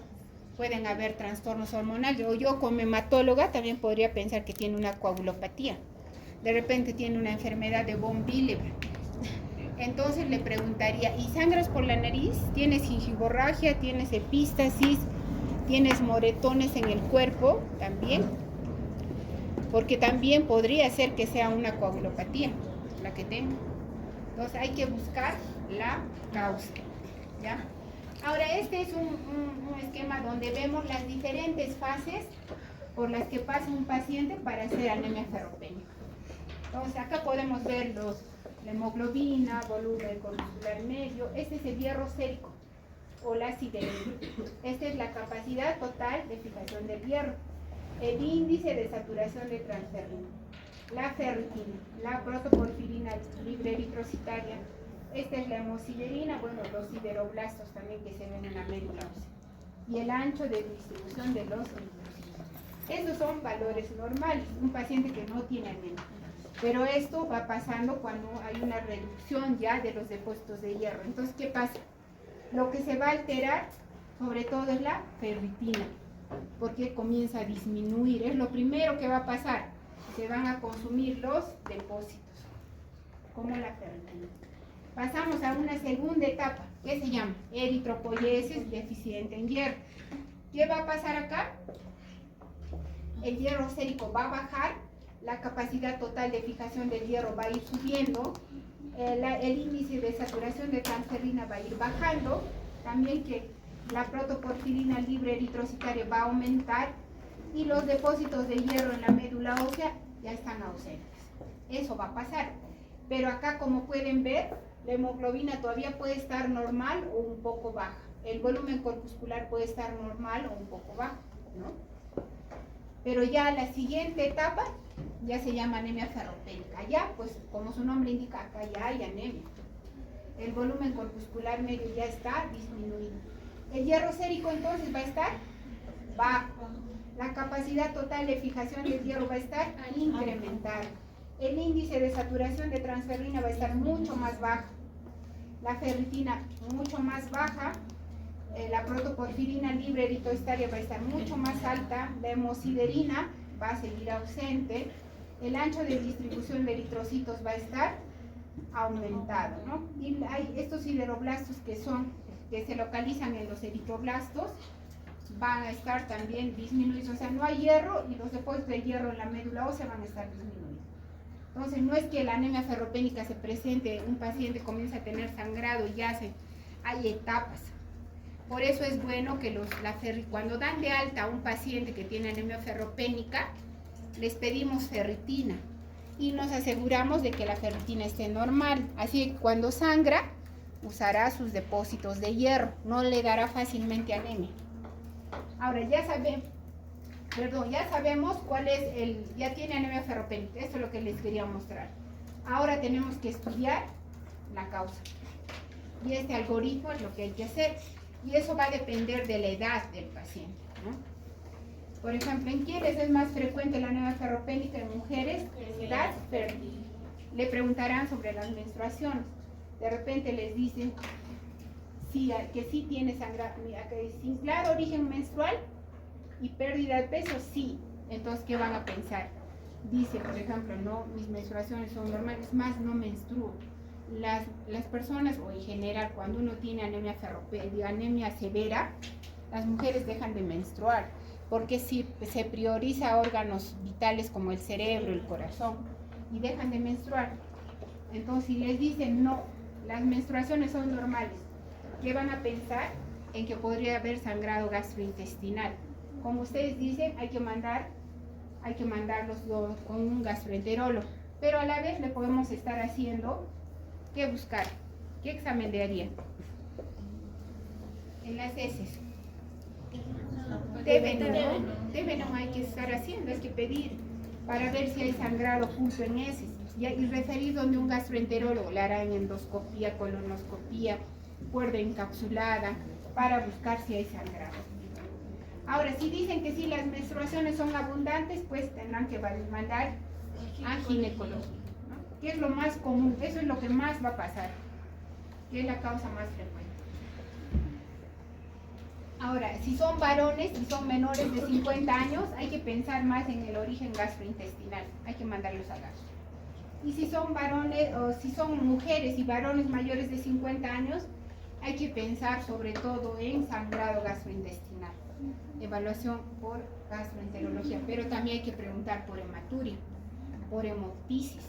pueden haber trastornos hormonales, o yo como hematóloga también podría pensar que tiene una coagulopatía, de repente tiene una enfermedad de von Willebrand. Entonces le preguntaría, ¿y sangras por la nariz? ¿Tienes gingivorragia? ¿Tienes epístasis? ¿Tienes moretones en el cuerpo? También, porque también podría ser que sea una coagulopatía la que tengo. Entonces hay que buscar la causa, ¿ya? Ahora, este es un esquema donde vemos las diferentes fases por las que pasa un paciente para hacer anemia ferropénica. Entonces, acá podemos ver la hemoglobina, volumen corpuscular medio. Este es el hierro sérico o la sideremia. Esta es la capacidad total de fijación del hierro. El índice de saturación de transferrina, la ferritina, la protoporfirina libre eritrocitaria. Esta es la hemosiderina, bueno, los sideroblastos también que se ven en la médula ósea. Y el ancho de distribución de los eritrocitos. Estos son valores normales, un paciente que no tiene anemia. Pero esto va pasando cuando hay una reducción ya de los depósitos de hierro. Entonces, ¿qué pasa? Lo que se va a alterar, sobre todo, es la ferritina, porque comienza a disminuir. Es lo primero que va a pasar. Se van a consumir los depósitos, como la ferritina. Pasamos a una segunda etapa, que se llama eritropoiesis deficiente en hierro. ¿Qué va a pasar acá? El hierro sérico va a bajar, la capacidad total de fijación del hierro va a ir subiendo, el índice de saturación de transferrina va a ir bajando, también que la protoporfirina libre eritrocitaria va a aumentar y los depósitos de hierro en la médula ósea ya están ausentes. Eso va a pasar. Pero acá, como pueden ver, la hemoglobina todavía puede estar normal o un poco baja. El volumen corpuscular puede estar normal o un poco bajo, ¿no? Pero ya la siguiente etapa ya se llama anemia ferropénica. Ya, pues, como su nombre indica, acá ya hay anemia. El volumen corpuscular medio ya está disminuido. El hierro sérico entonces va a estar bajo. La capacidad total de fijación del hierro va a estar incrementada. El índice de saturación de transferrina va a estar mucho más bajo, la ferritina mucho más baja, la protoporfirina libre eritrocitaria va a estar mucho más alta, la hemosiderina va a seguir ausente, el ancho de distribución de eritrocitos va a estar aumentado, ¿no? Y hay estos sideroblastos que se localizan en los eritroblastos, van a estar también disminuidos, o sea, no hay hierro y los depósitos de hierro en la médula ósea van a estar disminuidos. Entonces, no es que la anemia ferropénica se presente, un paciente comienza a tener sangrado y ya hay etapas. Por eso es bueno que cuando dan de alta a un paciente que tiene anemia ferropénica, les pedimos ferritina y nos aseguramos de que la ferritina esté normal. Así que cuando sangra, usará sus depósitos de hierro, no le dará fácilmente anemia. Ahora ya sabemos cuál es ya tiene anemia ferropénica. Esto es lo que les quería mostrar. Ahora tenemos que estudiar la causa. Y este algoritmo es lo que hay que hacer. Y eso va a depender de la edad del paciente, ¿no? Por ejemplo, ¿en quiénes es más frecuente la anemia ferropénica? En mujeres de edad fértil. Le preguntarán sobre las menstruaciones. De repente les dicen que sí tiene sangrado, sin claro origen menstrual y pérdida de peso, sí. Entonces, ¿qué van a pensar? Dice, por ejemplo, no, mis menstruaciones son normales, más no menstruo. Las personas, o en general, cuando uno tiene anemia ferropénica, anemia severa, las mujeres dejan de menstruar, porque si se prioriza órganos vitales como el cerebro, el corazón, y dejan de menstruar. Entonces, si les dicen no, las menstruaciones son normales, ¿qué van a pensar? En que podría haber sangrado gastrointestinal. Como ustedes dicen, hay que mandarlos con un gastroenterólogo, pero a la vez le podemos estar haciendo, ¿qué buscar? ¿Qué examen le harían? En las heces. Debe no hay que estar haciendo, es que pedir para ver si hay sangrado oculto en heces. Y referir donde un gastroenterólogo le harán endoscopía, colonoscopía, cuerda encapsulada, para buscar si hay sangrado. Ahora, si dicen que sí, las menstruaciones son abundantes, pues tendrán que mandar a ginecología, ¿no? ¿Qué es lo más común? Eso es lo que más va a pasar, que es la causa más frecuente. Ahora, si son varones y son menores de 50 años, hay que pensar más en el origen gastrointestinal, hay que mandarlos a gastro. Y si son varones, o si son mujeres y varones mayores de 50 años, hay que pensar sobre todo en sangrado gastrointestinal. Evaluación por gastroenterología, pero también hay que preguntar por hematuria, por hemoptisis,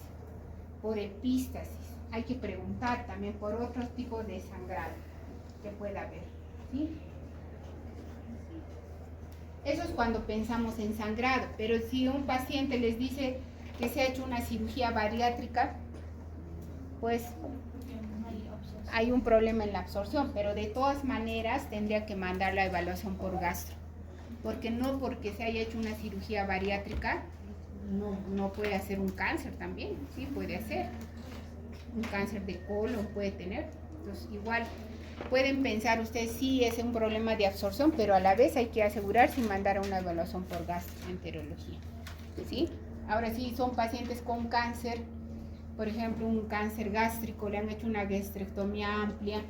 por epístasis. Hay que preguntar también por otros tipos de sangrado que pueda haber, ¿sí? Eso es cuando pensamos en sangrado, pero si un paciente les dice que se ha hecho una cirugía bariátrica, pues hay un problema en la absorción, pero de todas maneras tendría que mandar la evaluación por gastro, porque no porque se haya hecho una cirugía bariátrica no puede hacer un cáncer también, sí puede hacer un cáncer de colon, puede tener. Entonces igual pueden pensar ustedes sí es un problema de absorción, pero a la vez hay que asegurarse y mandar a una evaluación por gastroenterología, ¿sí? Ahora sí son pacientes con cáncer, por ejemplo un cáncer gástrico, le han hecho una gastrectomía amplia.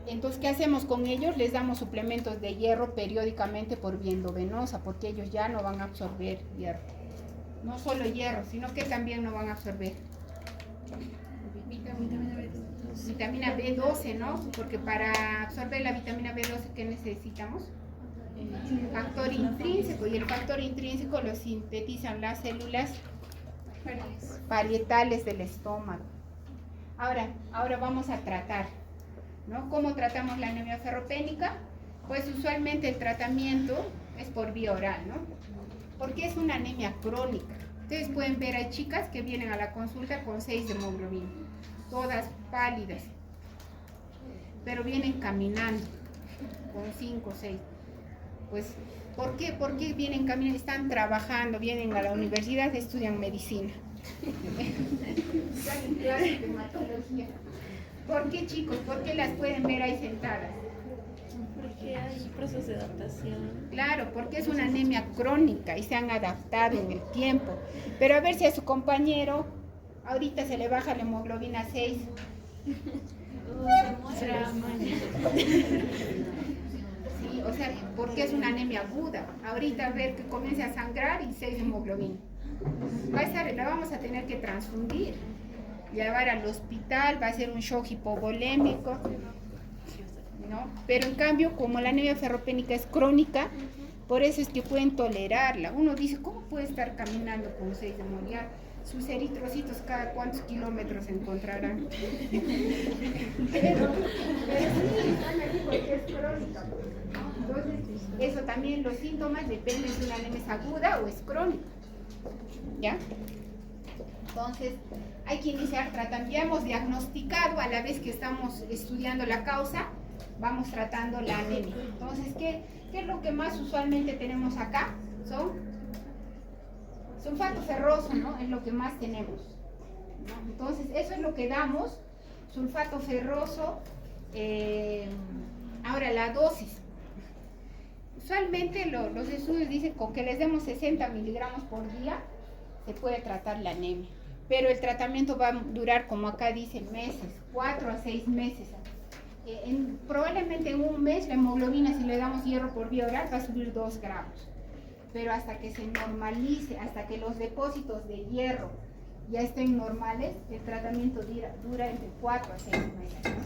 Entonces, ¿qué hacemos con ellos? Les damos suplementos de hierro periódicamente por vía endovenosa, porque ellos ya no van a absorber hierro. No solo hierro, sino que también no van a absorber vitamina B12, ¿no? Porque para absorber la vitamina B12, ¿qué necesitamos? Factor intrínseco, y el factor intrínseco lo sintetizan las células parietales del estómago. Ahora vamos a tratar, ¿no? ¿Cómo tratamos la anemia ferropénica? Pues usualmente el tratamiento es por vía oral, ¿no? Porque es una anemia crónica. Ustedes pueden ver, hay chicas que vienen a la consulta con 6 de hemoglobina, todas pálidas, pero vienen caminando con 5 o 6. Pues, ¿por qué? ¿Por qué vienen caminando? Están trabajando, vienen a la universidad, estudian medicina. Están en clases de hematología. ¿Por qué, chicos? ¿Por qué las pueden ver ahí sentadas? Porque hay procesos de adaptación. Claro, porque es una anemia crónica y se han adaptado en el tiempo. Pero a ver si a su compañero ahorita se le baja la hemoglobina 6. Sí, o sea, porque es una anemia aguda. Ahorita a ver que comience a sangrar y 6 de hemoglobina. La vamos a tener que transfundir, llevar al hospital, va a ser un shock hipovolémico, ¿no? Pero en cambio, como la anemia ferropénica es crónica, por eso es que pueden tolerarla. Uno dice, ¿cómo puede estar caminando con 6 de hemoglobina? Sus eritrocitos cada cuántos kilómetros encontrarán. Pero sí, crónica, ¿no? Entonces, eso también, los síntomas dependen si una anemia es aguda o es crónica, ¿ya? Entonces, hay que iniciar tratamiento. Ya hemos diagnosticado a la vez que estamos estudiando la causa, vamos tratando la anemia. Entonces, ¿qué es lo que más usualmente tenemos acá? Son sulfato ferroso, ¿no? Es lo que más tenemos, ¿no? Entonces, eso es lo que damos, sulfato ferroso. Ahora, la dosis. Usualmente los estudios dicen con que les demos 60 miligramos por día, se puede tratar la anemia. Pero el tratamiento va a durar, como acá dice, meses, 4 a 6 meses. Probablemente en un mes la hemoglobina, si le damos hierro por vía oral, va a subir 2 gramos. Pero hasta que se normalice, hasta que los depósitos de hierro ya estén normales, el tratamiento dura entre 4 a 6 meses.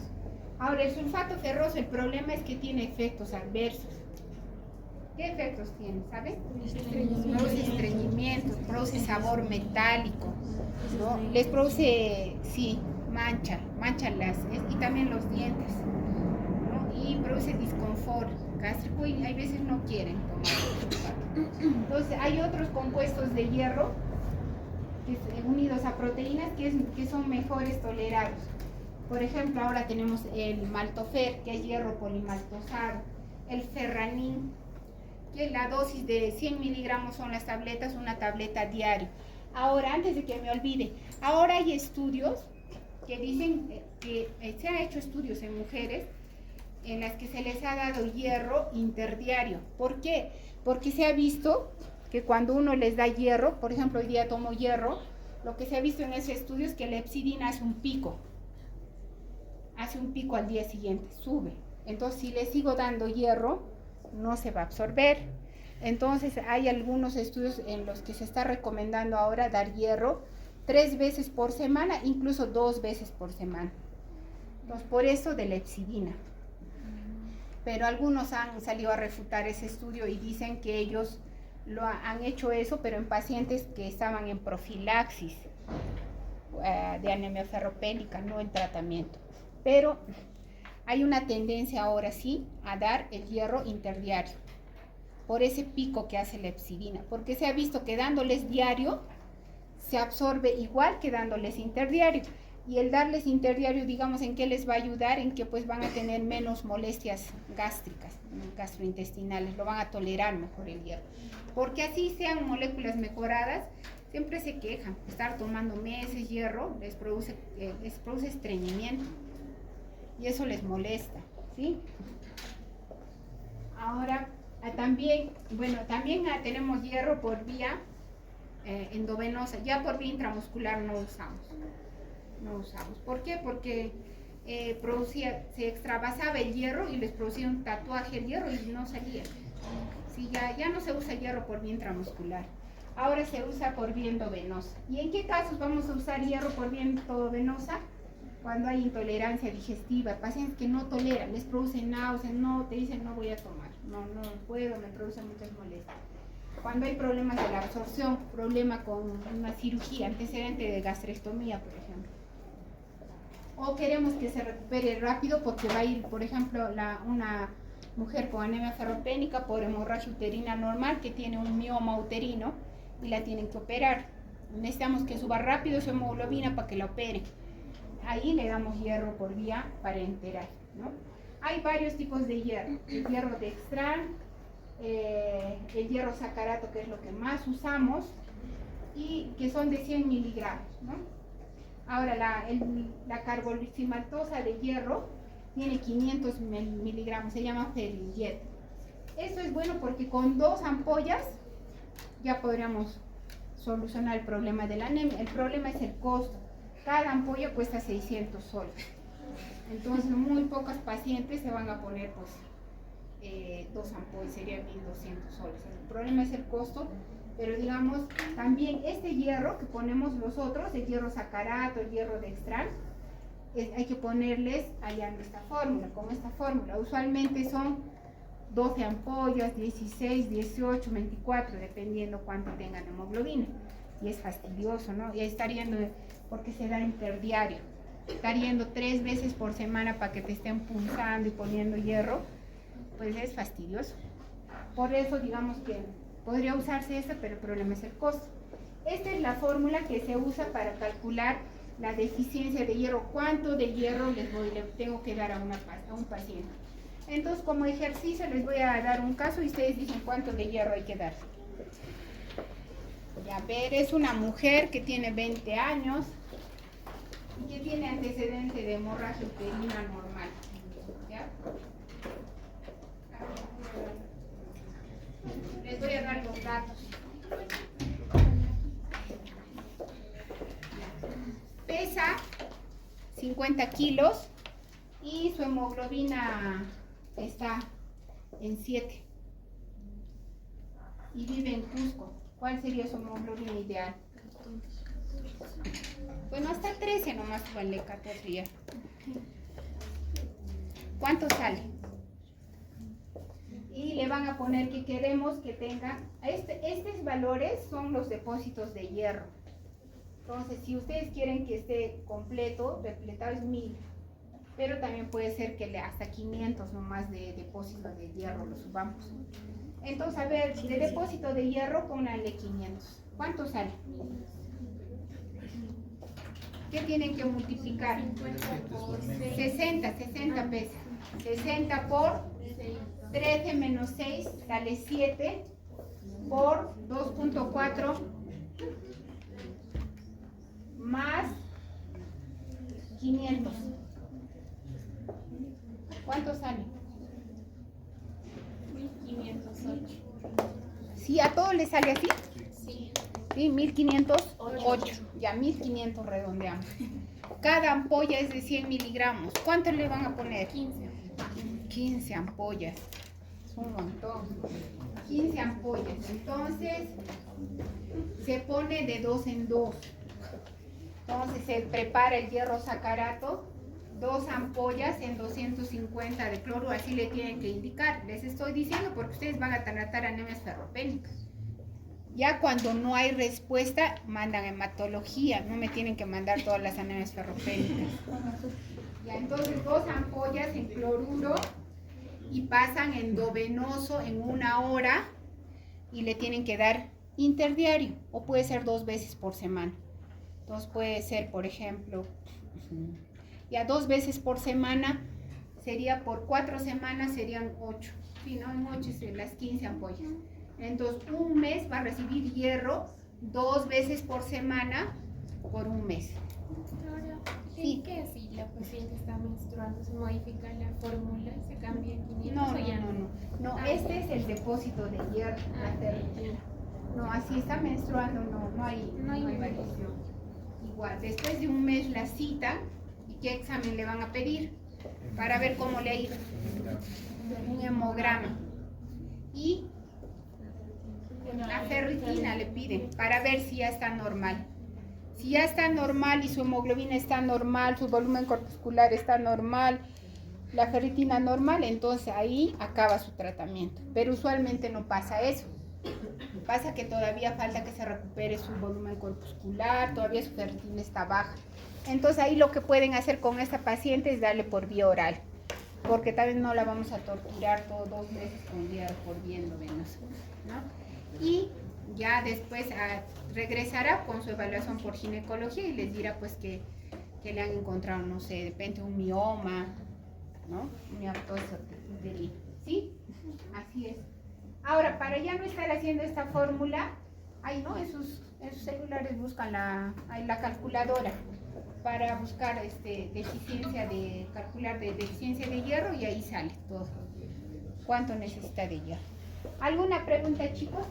Ahora, el sulfato ferroso, el problema es que tiene efectos adversos. ¿Qué efectos tiene? ¿Sabes? Produce estreñimiento, produce sabor metálico, ¿no? Les produce, sí, mancha y también los dientes, ¿no? Y produce disconfort gástrico y hay veces no quieren tomar sulfato. Entonces, hay otros compuestos de hierro unidos a proteínas que son mejores tolerados. Por ejemplo, ahora tenemos el maltofer, que es hierro polimaltosado, el ferranín, que la dosis de 100 miligramos son las tabletas, una tableta diario. Ahora, antes de que me olvide, ahora hay estudios que dicen que se han hecho estudios en mujeres en las que se les ha dado hierro interdiario. ¿Por qué? Porque se ha visto que cuando uno les da hierro, por ejemplo, hoy día tomo hierro, lo que se ha visto en ese estudio es que la epsidina hace un pico al día siguiente, sube. Entonces, si le sigo dando hierro, no se va a absorber. Entonces, hay algunos estudios en los que se está recomendando ahora dar hierro 3 veces por semana, incluso 2 veces por semana. Entonces, por eso de la epsidina. Pero algunos han salido a refutar ese estudio y dicen que ellos han hecho eso, pero en pacientes que estaban en profilaxis de anemia ferropénica, no en tratamiento. Pero hay una tendencia ahora sí a dar el hierro interdiario por ese pico que hace la epsidina, porque se ha visto que dándoles diario se absorbe igual que dándoles interdiario. Y el darles interdiario, digamos, ¿en qué les va a ayudar? En que pues van a tener menos molestias gástricas, gastrointestinales, lo van a tolerar mejor el hierro. Porque así sean moléculas mejoradas, siempre se quejan. Estar tomando meses hierro les produce estreñimiento y eso les molesta, ¿sí? Ahora, también tenemos hierro por vía endovenosa, ya por vía intramuscular no usamos. ¿Por qué? Porque se extravasaba el hierro y les producía un tatuaje el hierro y no salía. Sí, ya no se usa hierro por vía intramuscular, ahora se usa por vía endovenosa. ¿Y en qué casos vamos a usar hierro por vía endovenosa? Cuando hay intolerancia digestiva, pacientes que no toleran, les producen náuseas, te dicen no voy a tomar, no puedo, me produce muchas molestias. Cuando hay problemas de la absorción, problema con una cirugía, antecedente de gastrectomía, por ejemplo. O queremos que se recupere rápido porque va a ir, por ejemplo, una mujer con anemia ferropénica por hemorragia uterina normal que tiene un mioma uterino y la tienen que operar. Necesitamos que suba rápido su hemoglobina para que la operen. Ahí le damos hierro por vía parenteral, ¿no? Hay varios tipos de hierro. El hierro dextran, el hierro sacarato, que es lo que más usamos, y que son de 100 miligramos, ¿no? Ahora, la carboximatosa de hierro tiene 500 miligramos, se llama Ferinjet. Eso es bueno porque con 2 ampollas ya podríamos solucionar el problema de la anemia. El problema es el costo. Cada ampolla cuesta 600 soles. Entonces, muy pocos pacientes se van a poner 2 ampollas, serían 1.200 soles. El problema es el costo, pero digamos, también este hierro que ponemos nosotros, el hierro sacarato, el hierro dextran, hay que ponerles allá en esta fórmula, como esta fórmula. Usualmente son 12 ampollas, 16, 18, 24, dependiendo cuánto tengan hemoglobina. Y es fastidioso, ¿no? Y estar yendo, porque se da interdiario, estar yendo 3 veces por semana para que te estén punzando y poniendo hierro, pues es fastidioso. Por eso digamos que podría usarse esta, pero el problema es el costo. Esta es la fórmula que se usa para calcular la deficiencia de hierro. ¿Cuánto de hierro le tengo que dar a un paciente? Entonces, como ejercicio les voy a dar un caso y ustedes dicen cuánto de hierro hay que dar. Ya ver, es una mujer que tiene 20 años y que tiene antecedente de hemorragia uterina normal. ¿Ya? Les voy a dar los datos. Pesa 50 kilos y su hemoglobina está en 7 y vive en Cusco. ¿Cuál sería su hemoglobina ideal? Bueno, hasta 13 nomás, vale, 14 ya. ¿Cuánto sale? Y le van a poner que queremos que tenga, estos valores son los depósitos de hierro. Entonces, si ustedes quieren que esté completo, repletado es 1000, pero también puede ser que hasta 500 nomás de depósitos de hierro lo subamos. Entonces, a ver, de depósito de hierro, pónganle 500. ¿Cuánto sale? ¿Qué tienen que multiplicar? 60 pesa. 60 por 13 menos 6 sale 7 por 2.4 más 500. ¿Cuánto sale? 1508. ¿Sí a todos les sale así? Sí. Sí, 1508. Ya 1500 redondeamos. Cada ampolla es de 100 miligramos. ¿Cuánto le van a poner? 15 ampollas. Es un montón. 15 ampollas. Entonces, se pone de 2 en 2. Entonces, se prepara el hierro sacarato. 2 ampollas en 250 de cloro. Así le tienen que indicar. Les estoy diciendo porque ustedes van a tratar anemias ferropénicas. Ya cuando no hay respuesta, mandan a hematología. No me tienen que mandar todas las anemias ferropénicas. Ya, entonces 2 ampollas en cloruro y pasan endovenoso en 1 hora y le tienen que dar interdiario o puede ser 2 veces por semana. Entonces puede ser, por ejemplo, ya 2 veces por semana sería por 4 semanas serían 8. Sí, no, en 8 es las 15 ampollas. Entonces un mes va a recibir hierro 2 veces por semana por un mes. Ahora, Sí. ¿qué si la paciente está menstruando? ¿Se modifica la fórmula y se cambia a 500 No, o ya no, este es el depósito de hierro, la ferritina. No, así está menstruando, no hay variación. Igual, después de un mes la citan y qué examen le van a pedir para ver cómo le ha ido. Un hemograma. Y la ferritina le piden para ver si ya está normal. Si ya está normal y su hemoglobina está normal, su volumen corpuscular está normal, la ferritina normal, entonces ahí acaba su tratamiento. Pero usualmente no pasa eso. Pasa que todavía falta que se recupere su volumen corpuscular, todavía su ferritina está baja. Entonces ahí lo que pueden hacer con esta paciente es darle por vía oral, porque también no la vamos a torturar todos 2 meses con vía por vía endovenosa, ¿no? Y ya después regresará con su evaluación por ginecología y les dirá pues que le han encontrado, no sé, de repente un mioma, ¿no? Mioptosis uterina, ¿sí? Así es. Ahora, para ya no estar haciendo esta fórmula, ahí no, en sus celulares buscan la calculadora para buscar calcular de deficiencia de hierro y ahí sale todo. ¿Cuánto necesita de hierro? ¿Alguna pregunta, chicos?